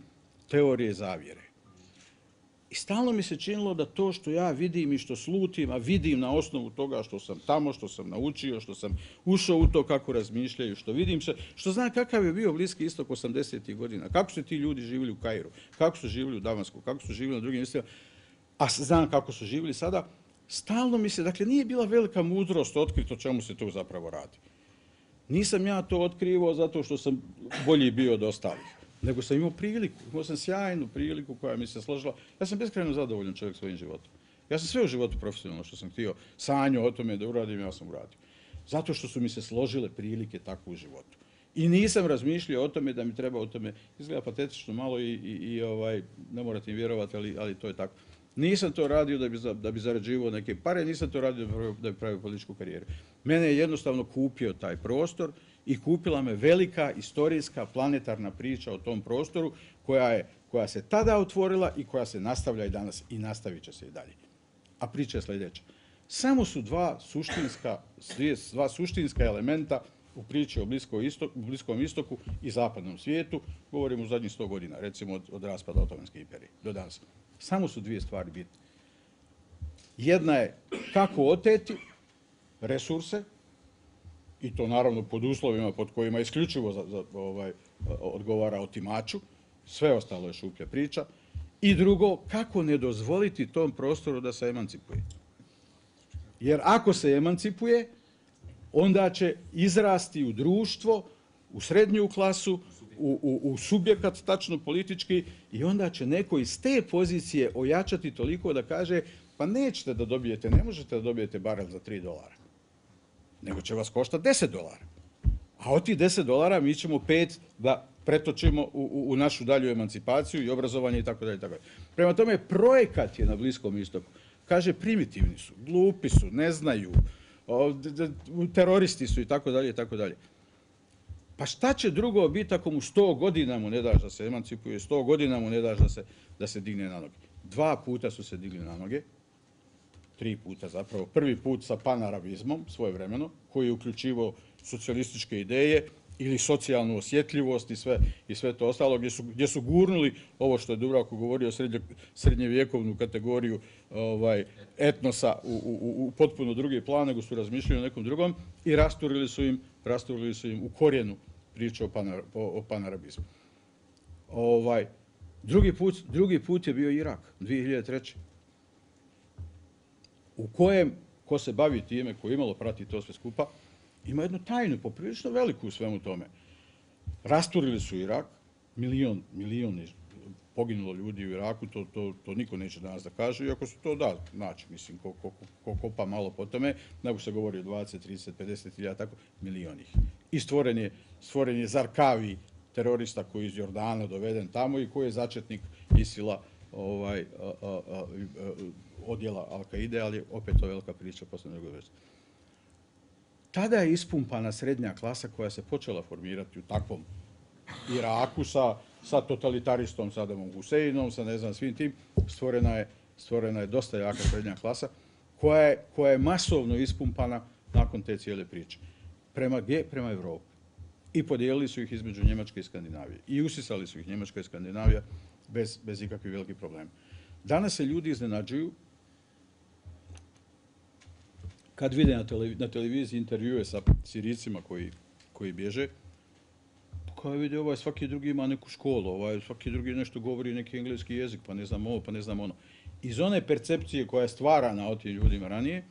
teorije zavjere. I stalno mi se činilo da to što ja vidim i što slutim, a vidim na osnovu toga što sam tamo, što sam naučio, što sam ušao u to kako razmišljaju, što vidim se, što znam kakav je bio Bliski istok 80. godina, kako su ti ljudi živjeli u Kairu, kako su živjeli u Damasku, kako su živjeli na drugim mjestima, a znam kako su živjeli sada. Stalno mi se, dakle, nije bila velika mudrost otkriti o čemu se tu zapravo radi. Nisam ja to otkrivao zato što sam bolji bio od ostalih, nego sam imao sam sjajnu priliku koja mi se složila. Ja sam beskrajno zadovoljan čovjek svojim životom. Ja sam sve u životu profesionalno što sam htio, sanjao o tome da uradim, ja sam uradio. Zato što su mi se složile prilike tako u životu. I nisam razmišljao o tome da mi treba o tome, izgleda patetično malo i ne morate im vjerovati, ali to je tako. Nisam to radio da bi zarađivao neke pare, nisam to radio da bi pravio političku karijeru. Mene je jednostavno kupio taj prostor i kupila me velika istorijska planetarna priča o tom prostoru koja se tada otvorila i koja se nastavlja i danas i nastavit će se i dalje. A priča je sljedeća. Samo su dva suštinska elementa u priči o Bliskom istoku i zapadnom svijetu, govorimo u zadnjih 100 godina, recimo od raspada Otomanske imperije do danas. Samo su dvije stvari bitne. Jedna je kako oteti resurse, i to naravno pod uslovima pod kojima isključivo odgovara otimaču, sve ostalo je šuplja priča, i drugo, kako ne dozvoliti tom prostoru da se emancipuje. Jer ako se emancipuje, onda će izrasti u društvo, u srednju klasu, u subjekat tačno politički, i onda će neko iz te pozicije ojačati toliko da kaže pa nećete da dobijete, ne možete da dobijete barel za $3, nego će vas koštati $10. A od tih $10 mi ćemo 5 da pretočimo u našu dalju emancipaciju i obrazovanje i tako dalje. Prema tome, projekat je na Bliskom istoku. Kaže, primitivni su, glupi su, ne znaju, teroristi su i tako dalje i tako dalje. Pa šta će drugo biti ako mu 100 godina mu ne daš da se emancipuje, 100 godina mu ne daš da se digne na noge? 2 puta su se digli na noge, 3 puta zapravo. Prvi put sa panarabizmom svojevremeno, koji je uključivao socijalističke ideje ili socijalnu osjetljivost i sve to ostalo, gdje su gurnuli ovo što je Dubravko govorio, srednjevjekovnu kategoriju etnosa u potpuno drugi plan, nego su razmišljali o nekom drugom i rasturili su im u korijenu priče o panarabizmu. Drugi put je bio Irak, 2003. u kojem, ko se bavi time, ko imalo prati to sve skupa, ima jednu tajnu, poprilično veliku u svemu tome. Rasturili su Irak, milioni poginulo ljudi u Iraku, to niko neće danas da kaže, iako su to da, znači, mislim, ko kopa malo po tome, nego se govori o 20, 30, 50 hiljada, tako, milionih. I stvoren je Zarkavi, terorista koji je iz Jordana doveden tamo i koji je začetnik ISIL-a odjela Al-Kaide, ali opet to je velika priča posle nego već. Tada je ispumpana srednja klasa koja se počela formirati u takvom Iraku sa totalitaristom Sadamom Huseinom, sa ne znam svim tim, stvorena je dosta jaka srednja klasa koja je masovno ispumpana nakon te cijele priče. Prema gdje? Prema Evropi. I podijelili su ih između Njemačke i Skandinavije. I usisali su ih Njemačka i Skandinavija bez ikakvih velikih problema. Danas se ljudi iznenađuju kad vide na televiziji intervjue sa Sirijcima koji bježe, kao vidi, svaki drugi ima neku školu, svaki drugi nešto govori neki engleski jezik, pa ne znam ovo, pa ne znam ono. Iz one percepcije koja je stvarana od tim ljudima ranije,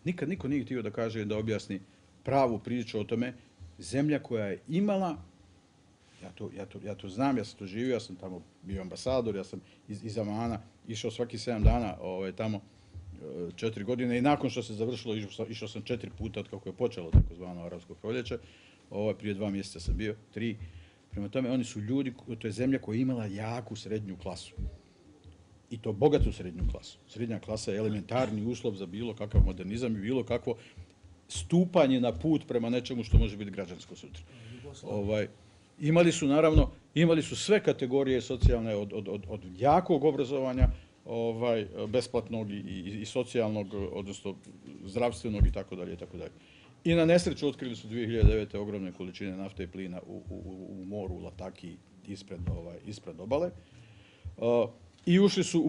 nikad niko nije htio da kaže, da objasni pravu priču o tome, zemlja koja je imala, ja to znam, ja sam to živio, ja sam tamo bio ambasador, ja sam iz Amana išao svaki 7 dana tamo 4 godine i nakon što se završilo išao sam 4 puta od kako je počelo takozvano arapsko proljeće. Prije 2 mjeseca sam bio, 3. Prema tome, oni su ljudi, to je zemlja koja je imala jaku srednju klasu. I to bogatu srednju klasu. Srednja klasa je elementarni uslov za bilo kakav modernizam i bilo kakvo stupanje na put prema nečemu što može biti građansko sutra. Imali su sve kategorije socijalne od jakog obrazovanja, besplatnog i socijalnog, odnosno zdravstvenog i tako dalje i tako dalje. I na nesreću otkrili su 2009. ogromne količine nafte i plina u moru, u Lataki, ispred obale. I ušli su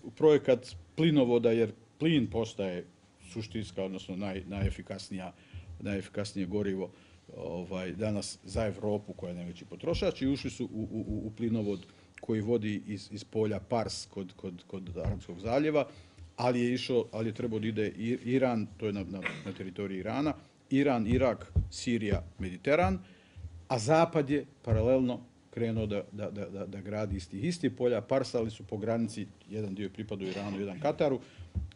u projekat plinovoda, jer plin postaje suštinska, odnosno najefikasnije gorivo danas za Evropu, koja je najveći potrošač, i ušli su u plinovod koji vodi iz polja Pars kod Arapskog zaljeva, ali je trebao da ide Iran, to je na teritoriji Irana, Iran, Irak, Sirija, Mediteran, a Zapad je paralelno krenuo da gradi iz tih istih polja Parsa, ali su po granici, jedan dio pripada Iranu, jedan Kataru,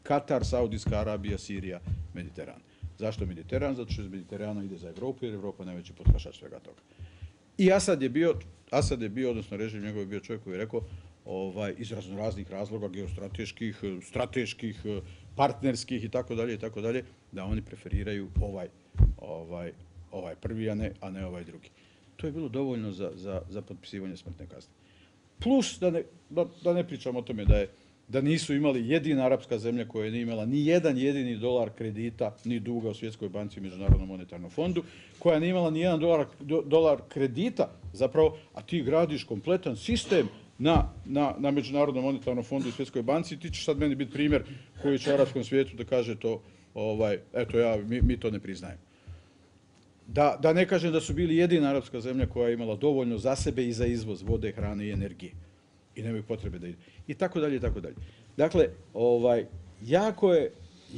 Katar, Saudijska Arabija, Sirija, Mediteran. Zašto Mediteran? Zato što iz Mediterana ide za Evropu, jer Evropa je najveći potrošač svega toga. I Asad je bio, odnosno režim njegov je bio čovjek koji je rekao iz raznih razloga, geostrateških, strateških, partnerskih i tako dalje, da oni preferiraju ovaj prvi, a ne ovaj drugi. To je bilo dovoljno za potpisivanje smrtne kazne. Plus, da ne pričam o tome da nisu imali jedina arapska zemlja koja nije imala ni jedan jedini dolar kredita, ni duga u Svjetskoj banci i Međunarodnom monetarnom fondu, koja nije imala ni jedan dolar kredita, zapravo, a ti gradiš kompletan sistem na Međunarodnom monetarnom fondu i Svjetskoj banci, ti ćeš sad meni biti primjer koji će u arapskom svijetu da kaže to, eto mi to ne priznajemo. Da ne kažem da su bili jedina arapska zemlja koja je imala dovoljno za sebe i za izvoz vode, hrane i energije. I nemaju potrebe da ide. I tako dalje, i tako dalje. Dakle,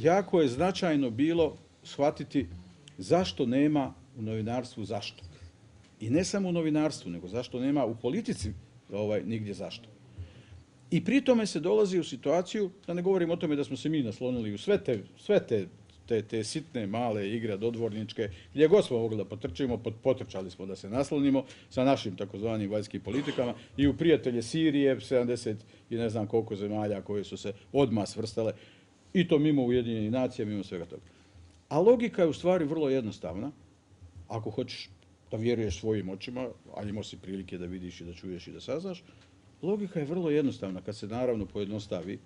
jako je značajno bilo shvatiti zašto nema u novinarstvu zašto. I ne samo u novinarstvu, nego zašto nema u politici nigdje zašto. I pri tome se dolazi u situaciju, da ne govorim o tome da smo se mi naslonili u sve te sitne, male igre, dodvorničke, gdje god smo mogli da potrčimo, potrčali smo da se naslonimo sa našim takozvanim vanjskim politikama i u prijatelje Sirije, 70 i ne znam koliko zemalja koje su se odmah svrstale, i to mimo Ujedinjenih nacija, mimo svega toga. A logika je u stvari vrlo jednostavna. Ako hoćeš da vjeruješ svojim očima, a imao si prilike da vidiš i da čuješ i da saznaš, logika je vrlo jednostavna kad se naravno pojednostavi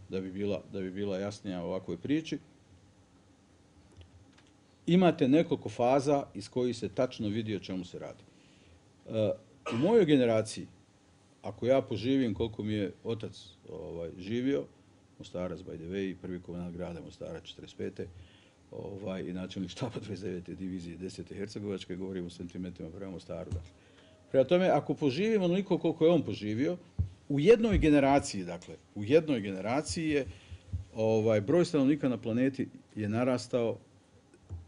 da bi bila jasnija o ovakvoj priči. Imate nekoliko faza iz kojih se tačno vidi o čemu se radi. U mojoj generaciji, ako ja poživim koliko mi je otac živio, Mostarac by the way, prvi komandant grada Mostara 45. I načelnik štaba 29. divizije 10. Hercegovačke, govorimo o sentimentima prema Mostaru. Prema tome, ako poživimo onoliko koliko je on poživio, u jednoj generaciji je broj stanovnika na planeti je narastao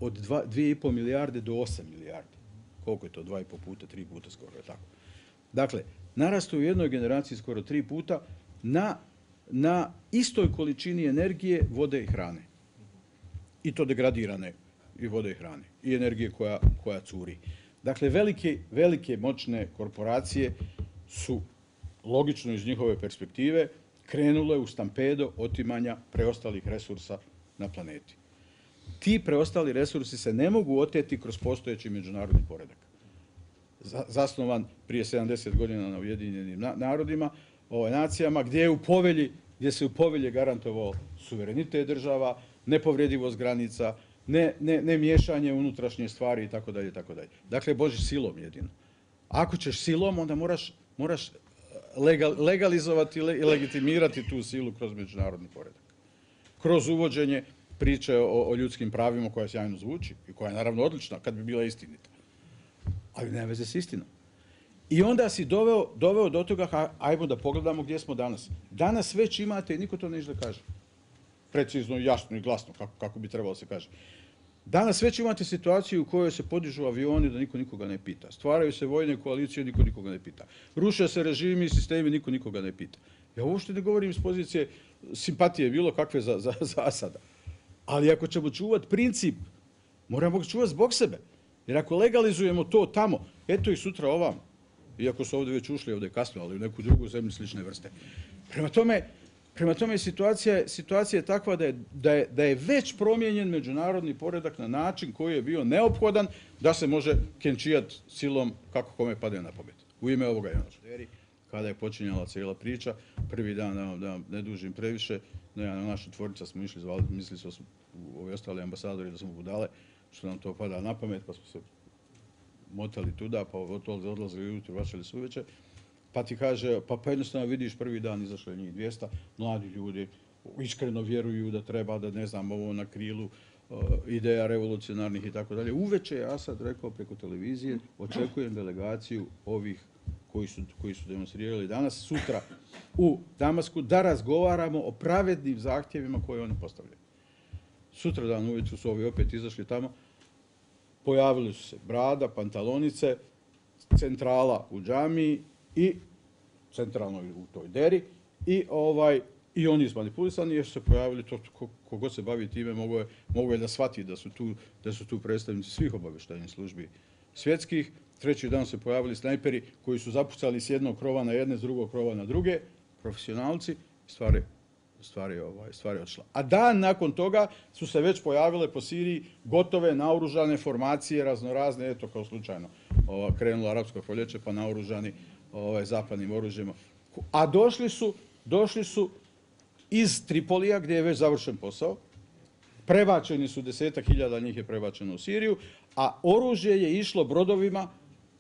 od 2,5 milijarde do 8 milijardi. Koliko je to? 2,5 puta, 3 puta skoro, je tako. Dakle, narastao u jednoj generaciji skoro 3 puta na istoj količini energije, vode i hrane. I to degradirane i vode i hrane. I energije koja curi. Dakle, velike moćne korporacije su, logično iz njihove perspektive, krenule u stampedo otimanja preostalih resursa na planeti. Ti preostali resursi se ne mogu oteti kroz postojeći međunarodni poredak. Zasnovan prije 70 godina na Ujedinjenim narodima, nacijama, gdje se u povelji garantovao suverenitet država, nepovredivost granica, ne miješanje unutrašnje stvari itd. Dakle, Bože, silom jedino. Ako ćeš silom, onda moraš legalizovati i legitimirati tu silu kroz međunarodni poredak. Kroz uvođenje priče o ljudskim pravima koja sjajno zvuči i koja je naravno odlična kad bi bila istinita. Ali nema veze s istinom. I onda si doveo do toga, ajmo da pogledamo gdje smo danas. Danas već imate, i niko to neće da kaže, precizno, jasno i glasno, kako bi trebalo se kaže. Danas već imate situaciju u kojoj se podižu avioni da niko nikoga ne pita. Stvaraju se vojne koalicije, niko nikoga ne pita. Ruše se režimi i sistemi, niko nikoga ne pita. Ja uopšte ne govorim iz pozicije simpatije bilo kakve za Asada. Ali ako ćemo čuvati princip, moramo ga čuvati zbog sebe. Jer ako legalizujemo to tamo, eto i sutra ovam, iako su ovdje već ušli, ovdje je kasno, ali u neku drugu zemlju slične vrste. Prema tome situacija je takva da je već promijenjen međunarodni poredak na način koji je bio neophodan da se može kenčijati silom kako kome pade na pamet. U ime ovoga je kada je počinjala cijela priča, prvi dan, da ne dužim previše, na naša tvornica smo išli, mislili su ovi ostali ambasadori da smo budale, što nam to pada na pamet, pa smo se motali tuda, pa odlazili ujutro, vraćali se uveče. Pa ti kaže, pa jednostavno vidiš prvi dan izašlo je njih 200, mladi ljudi iskreno vjeruju da treba, da ne znam, ovo na krilu ideja revolucionarnih i tako dalje. Uveče je Asad rekao preko televizije, očekujem delegaciju ovih koji su demonstrirali danas, sutra u Damasku, da razgovaramo o pravednim zahtjevima koje oni postavljaju. Sutra dan ujutru su ovi opet izašli tamo, pojavili su se brada, pantalonice, centrala u džamiji i centralno u toj deri i oni izmanipulisani jer su se pojavili, kogod se bavi time mogo je da shvati da su tu predstavnici svih obavještajnih službi svjetskih. Treći dan se pojavili snajperi koji su zapucali s jednog krova na jedne, s drugog krova na druge, profesionalci, stvari odšla. A dan nakon toga su se već pojavile po Siriji gotove, naoružane formacije, raznorazne, eto kao slučajno krenulo arapsko proljeće pa naoružani zapadnim oružjima. A došli su iz Tripolija gdje je već završen posao, prebačeni su 10.000 njih je prebačeno u Siriju, a oružje je išlo brodovima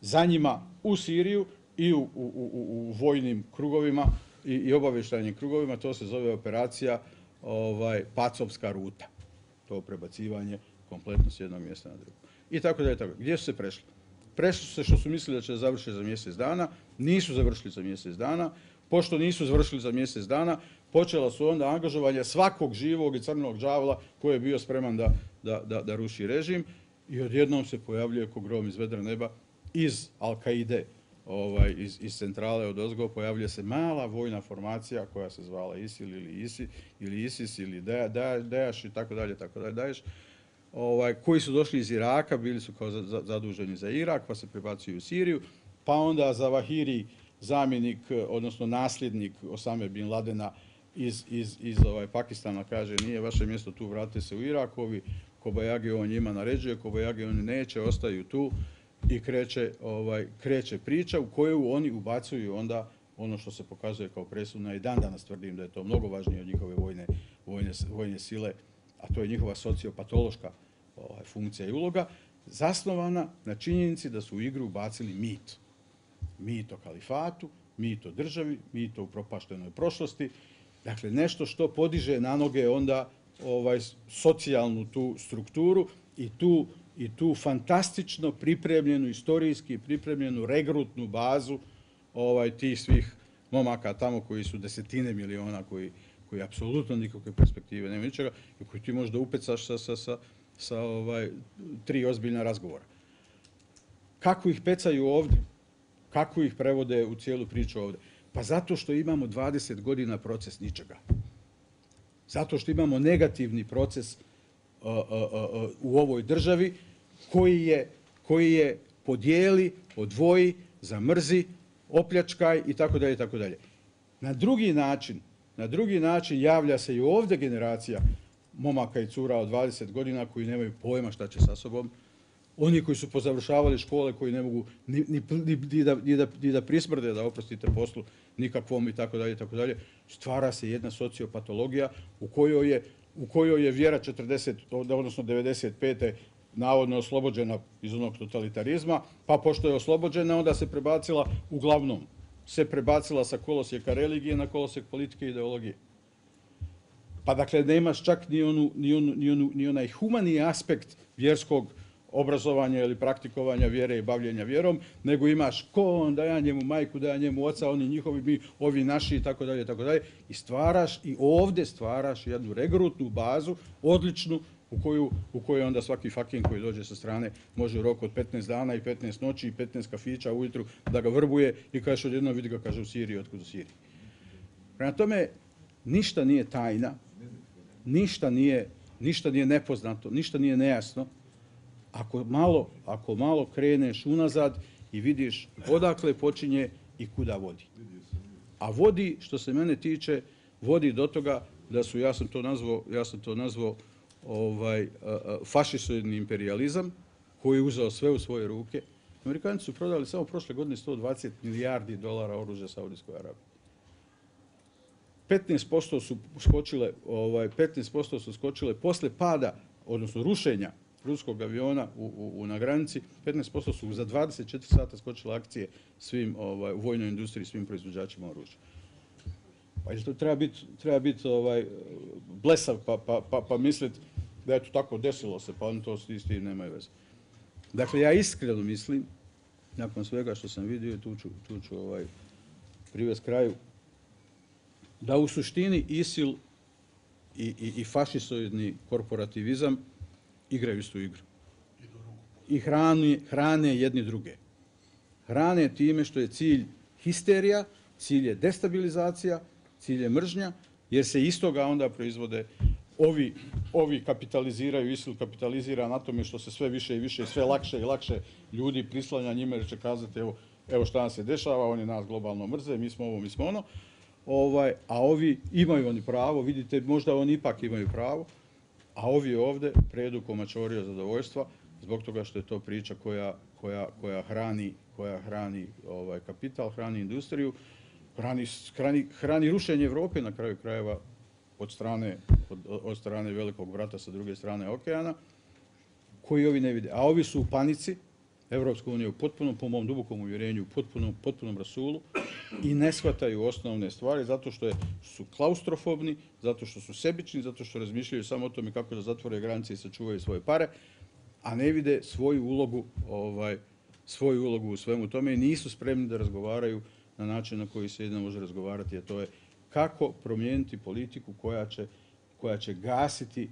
za njima u Siriju i u vojnim krugovima i obavještajnim krugovima. To se zove operacija Pacovska ruta. To prebacivanje kompletno s jednog mjesta na drugo. I tako da je tako. Gdje su se prešli? Prešli su se što su mislili da će završiti za mjesec dana, nisu završili za mjesec dana. Pošto nisu završili za mjesec dana, počela su onda angažovanje svakog živog i crnog đavola koji je bio spreman da ruši režim i odjednom se pojavljuje ko grom iz vedra neba iz Al-Kaide, iz centrale od ozgo, pojavljuje se mala vojna formacija koja se zvala ISIL ili ISIS ili Daesh i tako dalje, Daesh, koji su došli iz Iraka, bili su kao zaduženi za Irak, pa se prebacuju u Siriju, pa onda Zawahiri, zamjenik, odnosno nasljednik Osame bin Ladena iz Pakistana, kaže nije vaše mjesto tu, vratite se u Irak, ovi Kobajagi on njima naređuje, Kobajagi oni neće, ostaju tu i kreće priča u koju oni ubacuju onda ono što se pokazuje kao presudna i dan danas tvrdim da je to mnogo važnije od njihove vojne sile, a to je njihova sociopatološka funkcija i uloga, zasnovana na činjenici da su u igru ubacili mit. Mit o kalifatu, mit o državi, mit o upropaštenoj prošlosti. Dakle, nešto što podiže na noge onda socijalnu tu strukturu i tu fantastično pripremljenu, istorijski pripremljenu regrutnu bazu tih svih momaka tamo koji su desetine miliona, koji apsolutno nikakve perspektive nema ničega i koji ti možda upecaš sa 3 ozbiljna razgovora. Kako ih pecaju ovdje? Kako ih prevode u cijelu priču ovdje? Pa zato što imamo 20 godina proces ničega. Zato što imamo negativni proces u ovoj državi koji je podijeli, odvoji, zamrzi, opljačkaj i tako dalje, i tako dalje. Na drugi način javlja se i ovdje generacija momaka i cura od 20 godina koji nemaju pojma šta će sa sobom. Oni koji su pozavršavali škole, koji ne mogu ni da prismrde, da oprostite poslu, nikakvom i tako dalje, i tako dalje. Stvara se jedna sociopatologija u kojoj je vjera 40, odnosno 95. navodno oslobođena iz onog totalitarizma, pa pošto je oslobođena, onda se prebacila, uglavnom, se prebacila sa kolosijeka religije na kolosijek politike i ideologije. Pa dakle, nemaš čak ni onaj humani aspekt vjerskog obrazovanja ili praktikovanja vjere i bavljenja vjerom, nego imaš ko, da ja njemu majku, da ja njemu oca, oni njihovi, mi, ovi naši i tako dalje, i tako dalje. I ovdje stvaraš jednu regrutnu bazu, odličnu, u kojoj onda svaki fakin koji dođe sa strane može u roku od 15 dana i 15 noći i 15 kafića ujutru da ga vrbuje i kažeš odjednom vidi ga, kaže u Siriji, otkud u Siriji. Prema tome, ništa nije tajna, ništa nije nepoznato, ništa nije nejasno. Ako malo kreneš unazad i vidiš odakle počinje i kuda vodi. A vodi, što se mene tiče, vodi do toga da su, ja sam to nazvao fašisoidni imperializam koji je uzeo sve u svoje ruke. Amerikanci su prodali samo prošle godine 120 milijardi dolara oružja Saudijskoj Arabiji. 15% su skočile posle pada, odnosno rušenja ruskog aviona na granici, 15% su za 24 sata skočile akcije svim u vojnoj industriji, svim proizvođačima oružja. Pa to treba biti blesav pa misliti da je to tako desilo se, pa oni to s tim nemaju veze. Dakle, ja iskreno mislim, nakon svega što sam vidio, tu ću privesti kraju, da u suštini ISIL i fašisoidni korporativizam igraju istu igru. I hrane jedni druge. Hrane time što je cilj histerija, cilj je destabilizacija, cilj je mržnja, jer se iz toga onda proizvode ovi kapitaliziraju, ISIL kapitalizira na tome što se sve više i više, sve lakše i lakše ljudi prislanja njima jer će kazati evo šta nam se dešava, oni nas globalno mrze, mi smo ovo, mi smo ono. A ovi imaju oni pravo, vidite, možda oni ipak imaju pravo, a ovi ovdje predu komačorija zadovoljstva zbog toga što je to priča koja hrani kapital, hrani industriju, hrani rušenje Evrope na kraju krajeva od strane velikog brata sa druge strane okeana, koji ovi ne vide. A ovi su u panici, Evropska unija u potpunom, po mom dubokom uvjerenju, potpunom rasulu i ne shvataju osnovne stvari zato što su klaustrofobni, zato što su sebični, zato što razmišljaju samo o tome kako da zatvore granice i sačuvaju svoje pare, a ne vide svoju ulogu u svemu tome i nisu spremni da razgovaraju na način na koji se jedino može razgovarati, a to je kako promijeniti politiku koja će gasiti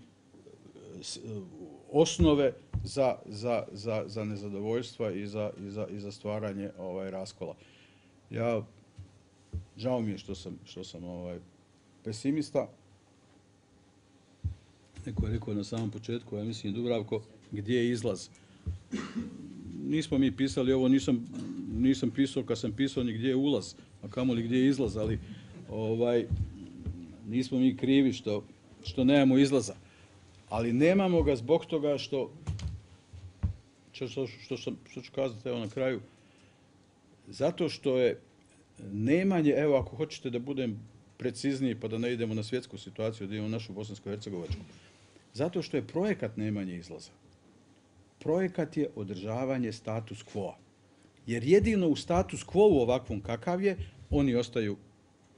osnove za nezadovoljstva i za stvaranje raskola. Žao mi je što sam pesimista. Neko je rekao na samom početku, ja mislim Dubravko, gdje je izlaz? Nismo mi pisali ovo, nisam pisao kad sam pisao ni gdje je ulaz, a kamoli gdje je izlaz, ali nismo mi krivi što nemamo izlaza. Ali nemamo ga zbog toga što ću kazati evo na kraju, zato što je nemanje, evo ako hoćete da budem precizniji pa da ne idemo na svjetsku situaciju, da imamo našu bosansko-hercegovačku, zato što je projekat nemanje izlaza. Projekat je održavanje status quo. Jer jedino u status quo ovakvom kakav je, oni ostaju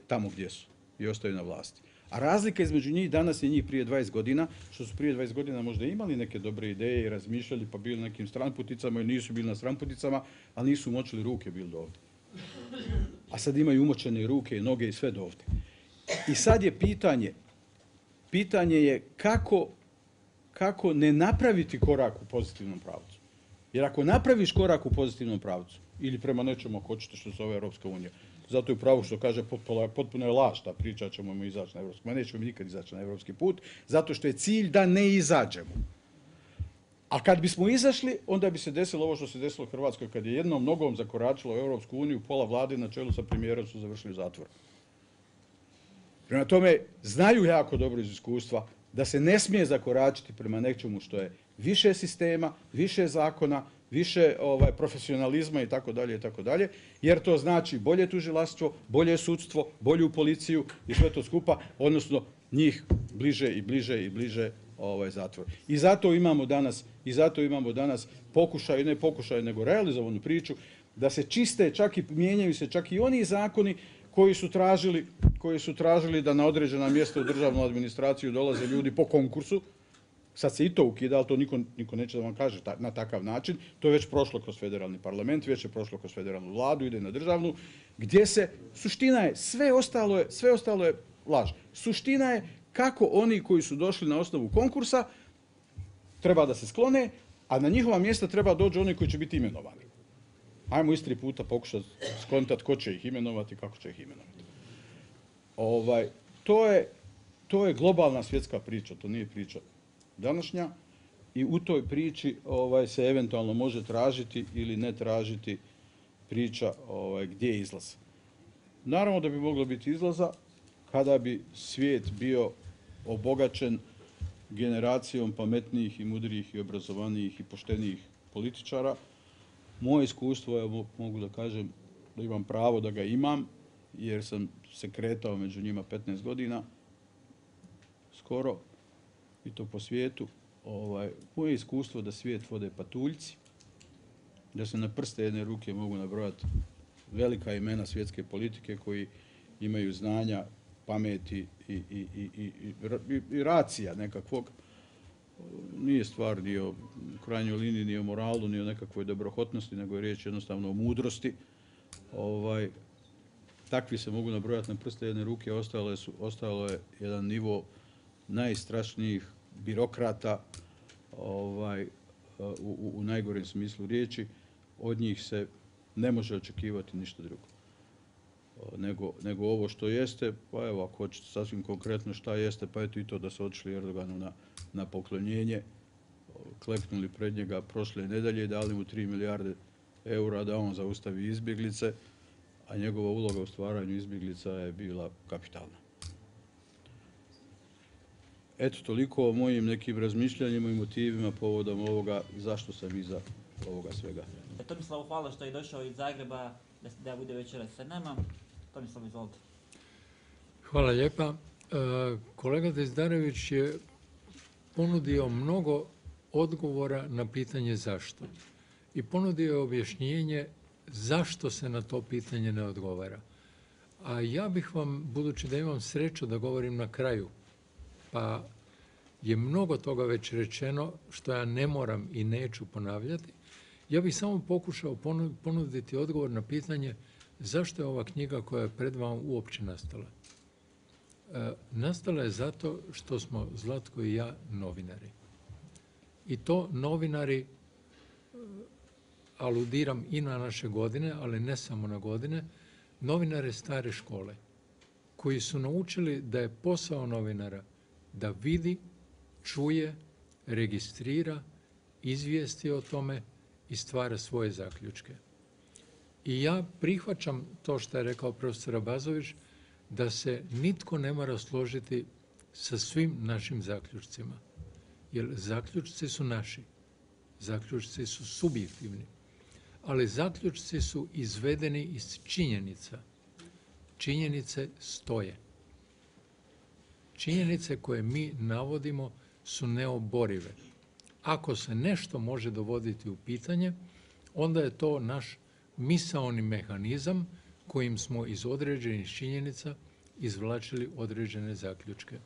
tamo gdje su i ostaju na vlasti. A razlika između njih danas i njih prije 20 godina, što su prije 20 godina možda imali neke dobre ideje i razmišljali pa bili na nekim stranputicama ili nisu bili na stranputicama, ali nisu umočili ruke bili do ovdje. A sad imaju umočene ruke i noge i sve do ovdje. I sad je pitanje je kako ne napraviti korak u pozitivnom pravcu. Jer ako napraviš korak u pozitivnom pravcu ili prema nečemu ako hoćete što se zove Europska unija. Zato je upravo što kaže potpuno je laž ta priča, ćemo mi izaći na evropski. Ma nećemo mi nikad izaći na evropski put, zato što je cilj da ne izađemo. A kad bismo izašli, onda bi se desilo ovo što se desilo u Hrvatskoj, kad je jednom nogom zakoračilo u Europsku uniju, pola vlade na čelu sa premijerom su završili u zatvoru. Prema tome, znaju jako dobro iz iskustva da se ne smije zakoračiti prema nečemu što je više sistema, više zakona, više profesionalizma i tako dalje, jer to znači bolje tužilaštvo, bolje sudstvo, bolju policiju i sve to skupa, odnosno njih bliže i bliže zatvor. I zato imamo danas pokušaj, ne pokušaj, nego realizovanu priču da se čiste, čak i mijenjaju se čak i oni zakoni koji su tražili da na određena mjesta u državnu administraciju dolaze ljudi po konkursu. Sad se i to ukida, ali to niko neće da vam kaže na takav način. To je već prošlo kroz federalni parlament, već je prošlo kroz federalnu vladu, ide na državnu, gdje se, suština je, sve ostalo je laž. Suština je kako oni koji su došli na osnovu konkursa treba da se sklone, a na njihova mjesta treba dođu oni koji će biti imenovani. Ajmo iz 3 puta pokušati skontati ko će ih imenovati i kako će ih imenovati. To je globalna svjetska priča, to nije priča današnja i u toj priči se eventualno može tražiti ili ne tražiti priča gdje je izlaz. Naravno da bi moglo biti izlaza kada bi svijet bio obogaćen generacijom pametnijih i mudrijih i obrazovanijih i poštenijih političara. Moje iskustvo, ja mogu da kažem da imam pravo da ga imam, jer sam se kretao među njima 15 godina, skoro, i to po svijetu. Moje iskustvo da svijet vode patuljci, da se na prste jedne ruke mogu nabrojati velika imena svjetske politike koji imaju znanja, pameti i racija nekakvog. Nije stvar ni o krajnjoj liniji, ni o moralu, ni o nekakvoj dobrohotnosti, nego je riječ jednostavno o mudrosti. Takvi se mogu nabrojati na prste jedne ruke, ostalo je jedan nivo najstrašnijih birokrata u najgorem smislu riječi. Od njih se ne može očekivati ništa drugo nego ovo što jeste. Pa evo, ako hoćete sasvim konkretno šta jeste, pa eto i to da su otišli Erdoganu na poklonjenje, kleknuli pred njega prošle nedelje i dali mu 3 milijarde eura da on zaustavi izbjeglice, a njegova uloga u stvaranju izbjeglica je bila kapitalna. Eto, toliko o mojim nekim razmišljanjima i motivima povodom ovoga, zašto sam iza ovoga svega. Tomislavu, hvala što je došao iz Zagreba, da bude večeras sa nama. Tomislav, izvolite. Hvala lijepa. Kolega Dezdarević je ponudio mnogo odgovora na pitanje zašto. I ponudio je objašnjenje zašto se na to pitanje ne odgovara. A ja bih vam, budući da imam sreću da govorim na kraju, pa je mnogo toga već rečeno što ja ne moram i neću ponavljati, ja bih samo pokušao ponuditi odgovor na pitanje zašto je ova knjiga koja je pred vama uopće nastala. Nastala je zato što smo Zlatko i ja novinari. I to novinari, aludiram i na naše godine, ali ne samo na godine, novinare stare škole, koji su naučili da je posao novinara da vidi, čuje, registrira, izvijesti o tome i stvara svoje zaključke. I ja prihvaćam to što je rekao profesor Abazović, da se nitko ne mora složiti sa svim našim zaključcima. Jer zaključci su naši, zaključci su subjektivni, ali zaključci su izvedeni iz činjenica. Činjenice stoje. Činjenice koje mi navodimo su neoborive. Ako se nešto može dovoditi u pitanje, onda je to naš misaoni mehanizam kojim smo iz određenih činjenica izvlačili određene zaključke.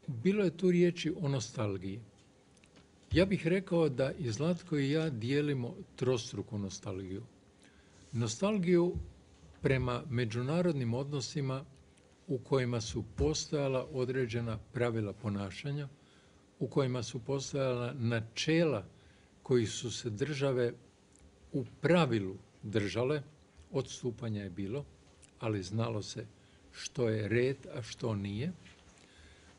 Bilo je tu riječi o nostalgiji. Ja bih rekao da i Zlatko i ja dijelimo trostruku nostalgiju. Nostalgiju prema međunarodnim odnosima u kojima su postojala određena pravila ponašanja, u kojima su postojala načela kojih su se države u pravilu držale, odstupanja je bilo, ali znalo se što je red, a što nije.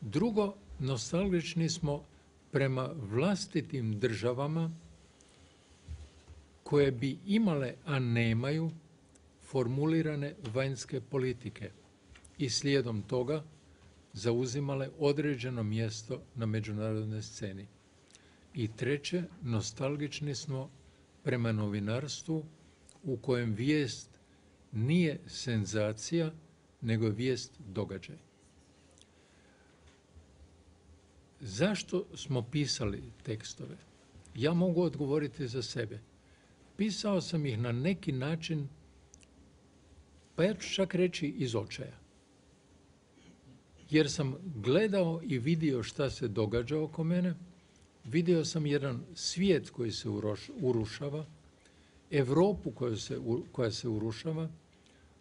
Drugo, nostalgični smo prema vlastitim državama koje bi imale, a nemaju, formulirane vanjske politike i slijedom toga zauzimale određeno mjesto na međunarodnoj sceni. I treće, nostalgični smo prema novinarstvu u kojem vijest nije senzacija, nego je vijest događaj. Zašto smo pisali tekstove? Ja mogu odgovoriti za sebe. Pisao sam ih na neki način, pa ja ću čak reći iz očaja. Jer sam gledao i vidio šta se događa oko mene, vidio sam jedan svijet koji se urušava, Europu koja se urušava,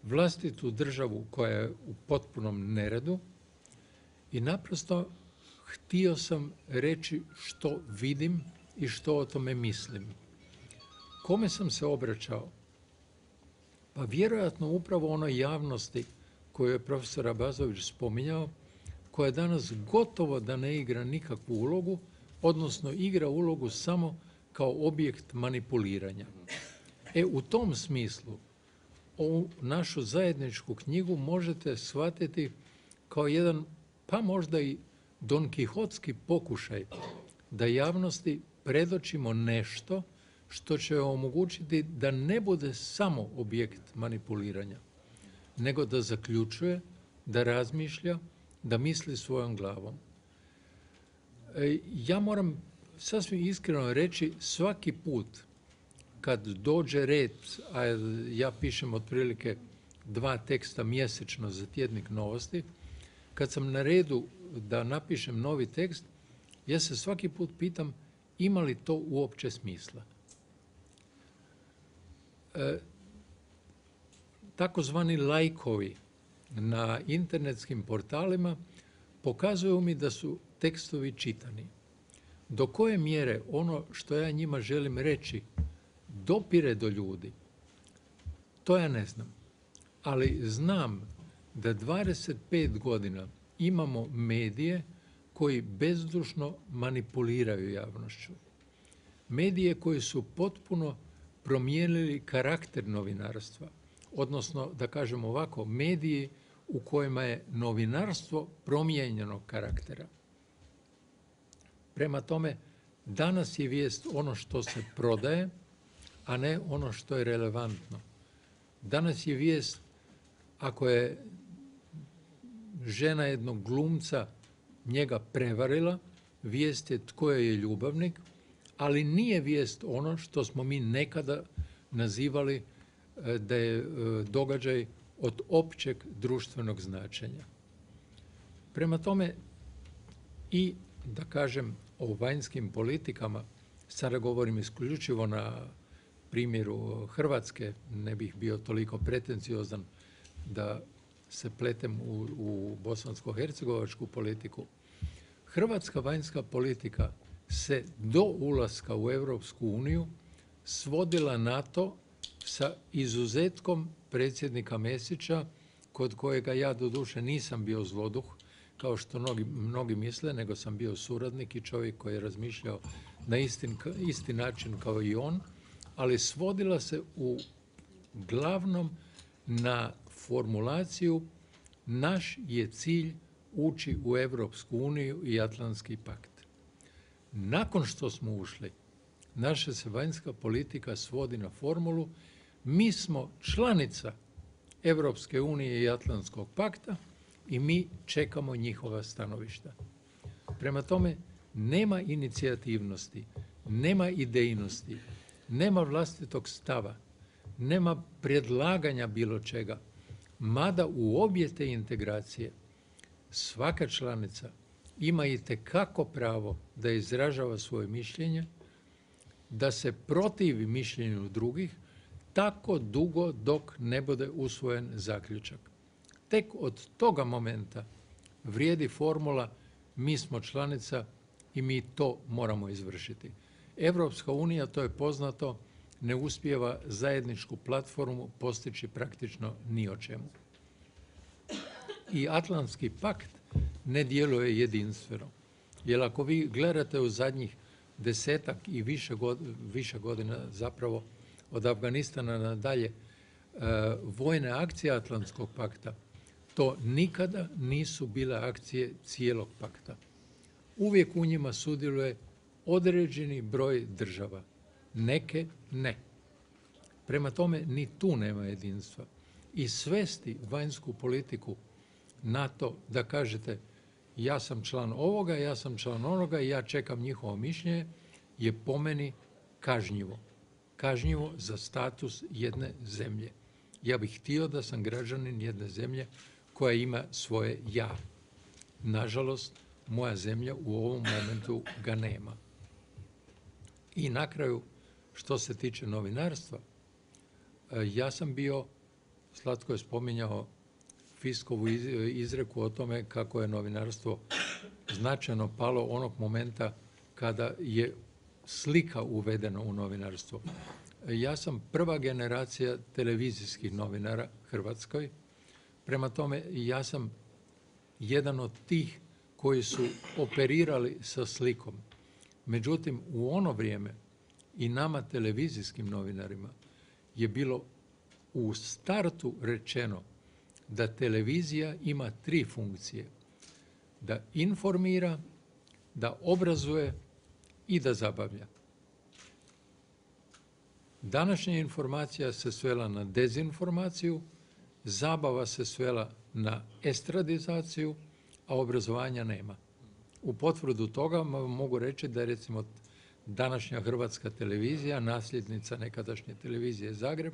vlastitu državu koja je u potpunom neredu i naprosto htio sam reći što vidim i što o tome mislim. Kome sam se obraćao? Pa vjerojatno upravo onoj javnosti koju je profesor Abazović spominjao, koja danas gotovo da ne igra nikakvu ulogu, odnosno igra ulogu samo kao objekt manipuliranja. U tom smislu ovu našu zajedničku knjigu možete shvatiti kao jedan, pa možda i Don Kihotski pokušaj da javnosti predočimo nešto što će omogućiti da ne bude samo objekt manipuliranja, nego da zaključuje, da razmišlja, da misli svojom glavom. Ja moram sasvim iskreno reći, svaki put kad dođe red, a ja pišem otprilike 2 teksta mjesečno za tjednik Novosti, kad sam na redu da napišem novi tekst, ja se svaki put pitam ima li to uopće smisla. Takozvani lajkovi na internetskim portalima pokazuju mi da su tekstovi čitani. Do koje mjere ono što ja njima želim reći dopire do ljudi, to ja ne znam. Ali znam da 25 godina imamo medije koji bezdušno manipuliraju javnošću. Medije koji su potpuno promijenili karakter novinarstva, odnosno, da kažem ovako, mediji u kojima je novinarstvo promijenjenog karaktera. Prema tome, danas je vijest ono što se prodaje, a ne ono što je relevantno. Danas je vijest, ako je žena jednog glumca njega prevarila, vijest je tko je ljubavnik, ali nije vijest ono što smo mi nekada nazivali da je događaj od općeg društvenog značenja. Prema tome, i da kažem o vanjskim politikama, sada govorim isključivo na primjeru Hrvatske, ne bih bio toliko pretenciozan da se pletem u bosansko-hercegovačku politiku. Hrvatska vanjska politika se do ulaska u Europsku uniju svodila na to, sa izuzetkom predsjednika Mesića, kod kojega ja doduše nisam bio zloduh, kao što mnogi misle, nego sam bio suradnik i čovjek koji je razmišljao na isti način kao i on, ali svodila se uglavnom na formulaciju naš je cilj ući u Europsku uniju i Atlantski pakt. Nakon što smo ušli, naša se vanjska politika svodi na formulu mi smo članica Europske unije i Atlantskog pakta i mi čekamo njihova stanovišta. Prema tome, nema inicijativnosti, nema idejnosti, nema vlastitog stava, nema predlaganja bilo čega, mada u obje te integracije svaka članica ima itekako pravo da izražava svoje mišljenje, da se protivi mišljenju drugih, tako dugo dok ne bude usvojen zaključak. Tek od toga momenta vrijedi formula mi smo članica i mi to moramo izvršiti. Europska unija, to je poznato, ne uspijeva zajedničku platformu postići praktično ni o čemu. I Atlantski pakt ne djeluje jedinstveno. Jer ako vi gledate u zadnjih 10 i više godina zapravo od Afganistana nadalje vojne akcije Atlantskog pakta, to nikada nisu bile akcije cijelog pakta. Uvijek u njima sudjeluje određeni broj država. Neke ne. Prema tome, ni tu nema jedinstva. I svesti vanjsku politiku na to da kažete ja sam član ovoga, ja sam član onoga i ja čekam njihovo mišljenje, je po meni kažnjivo. Kažnjivo za status jedne zemlje. Ja bih htio da sam građanin jedne zemlje koja ima svoje ja. Nažalost, moja zemlja u ovom momentu ga nema. I na kraju, što se tiče novinarstva, ja sam bio, Slatko je spominjao Fiskovu izreku o tome kako je novinarstvo značajno palo onog momenta kada je slika uvedena u novinarstvo. Ja sam prva generacija televizijskih novinara Hrvatskoj. Prema tome, ja sam jedan od tih koji su operirali sa slikom. Međutim, u ono vrijeme i nama televizijskim novinarima je bilo u startu rečeno da televizija ima 3 funkcije. Da informira, da obrazuje i da zabavlja. Današnja informacija se svela na dezinformaciju, zabava se svela na estradizaciju, a obrazovanja nema. U potvrdu toga mogu reći da je recimo današnja Hrvatska televizija, nasljednica nekadašnje televizije Zagreb,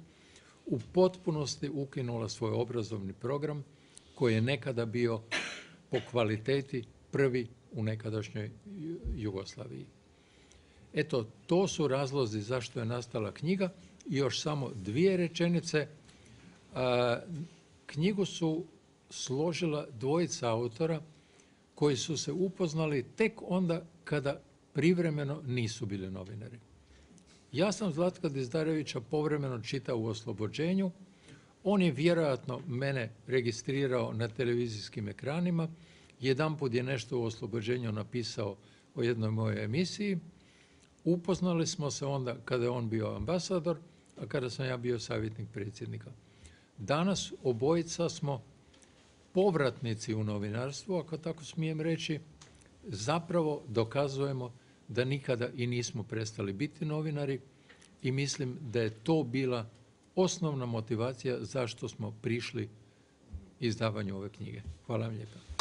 u potpunosti ukinula svoj obrazovni program koji je nekada bio po kvaliteti prvi u nekadašnjoj Jugoslaviji. Eto, to su razlozi zašto je nastala knjiga. I još samo 2 rečenice. Knjigu su složila 2 autora koji su se upoznali tek onda kada privremeno nisu bili novinari. Ja sam Zlatka Dizdarevića povremeno čitao u Oslobođenju. On je vjerojatno mene registrirao na televizijskim ekranima. Jedanput je nešto u Oslobođenju napisao o jednoj mojoj emisiji. Upoznali smo se onda kada je on bio ambasador, a kada sam ja bio savjetnik predsjednika. Danas obojica smo povratnici u novinarstvu, ako tako smijem reći, zapravo dokazujemo da nikada i nismo prestali biti novinari i mislim da je to bila osnovna motivacija zašto smo prišli izdavanju ove knjige. Hvala vam lijepa.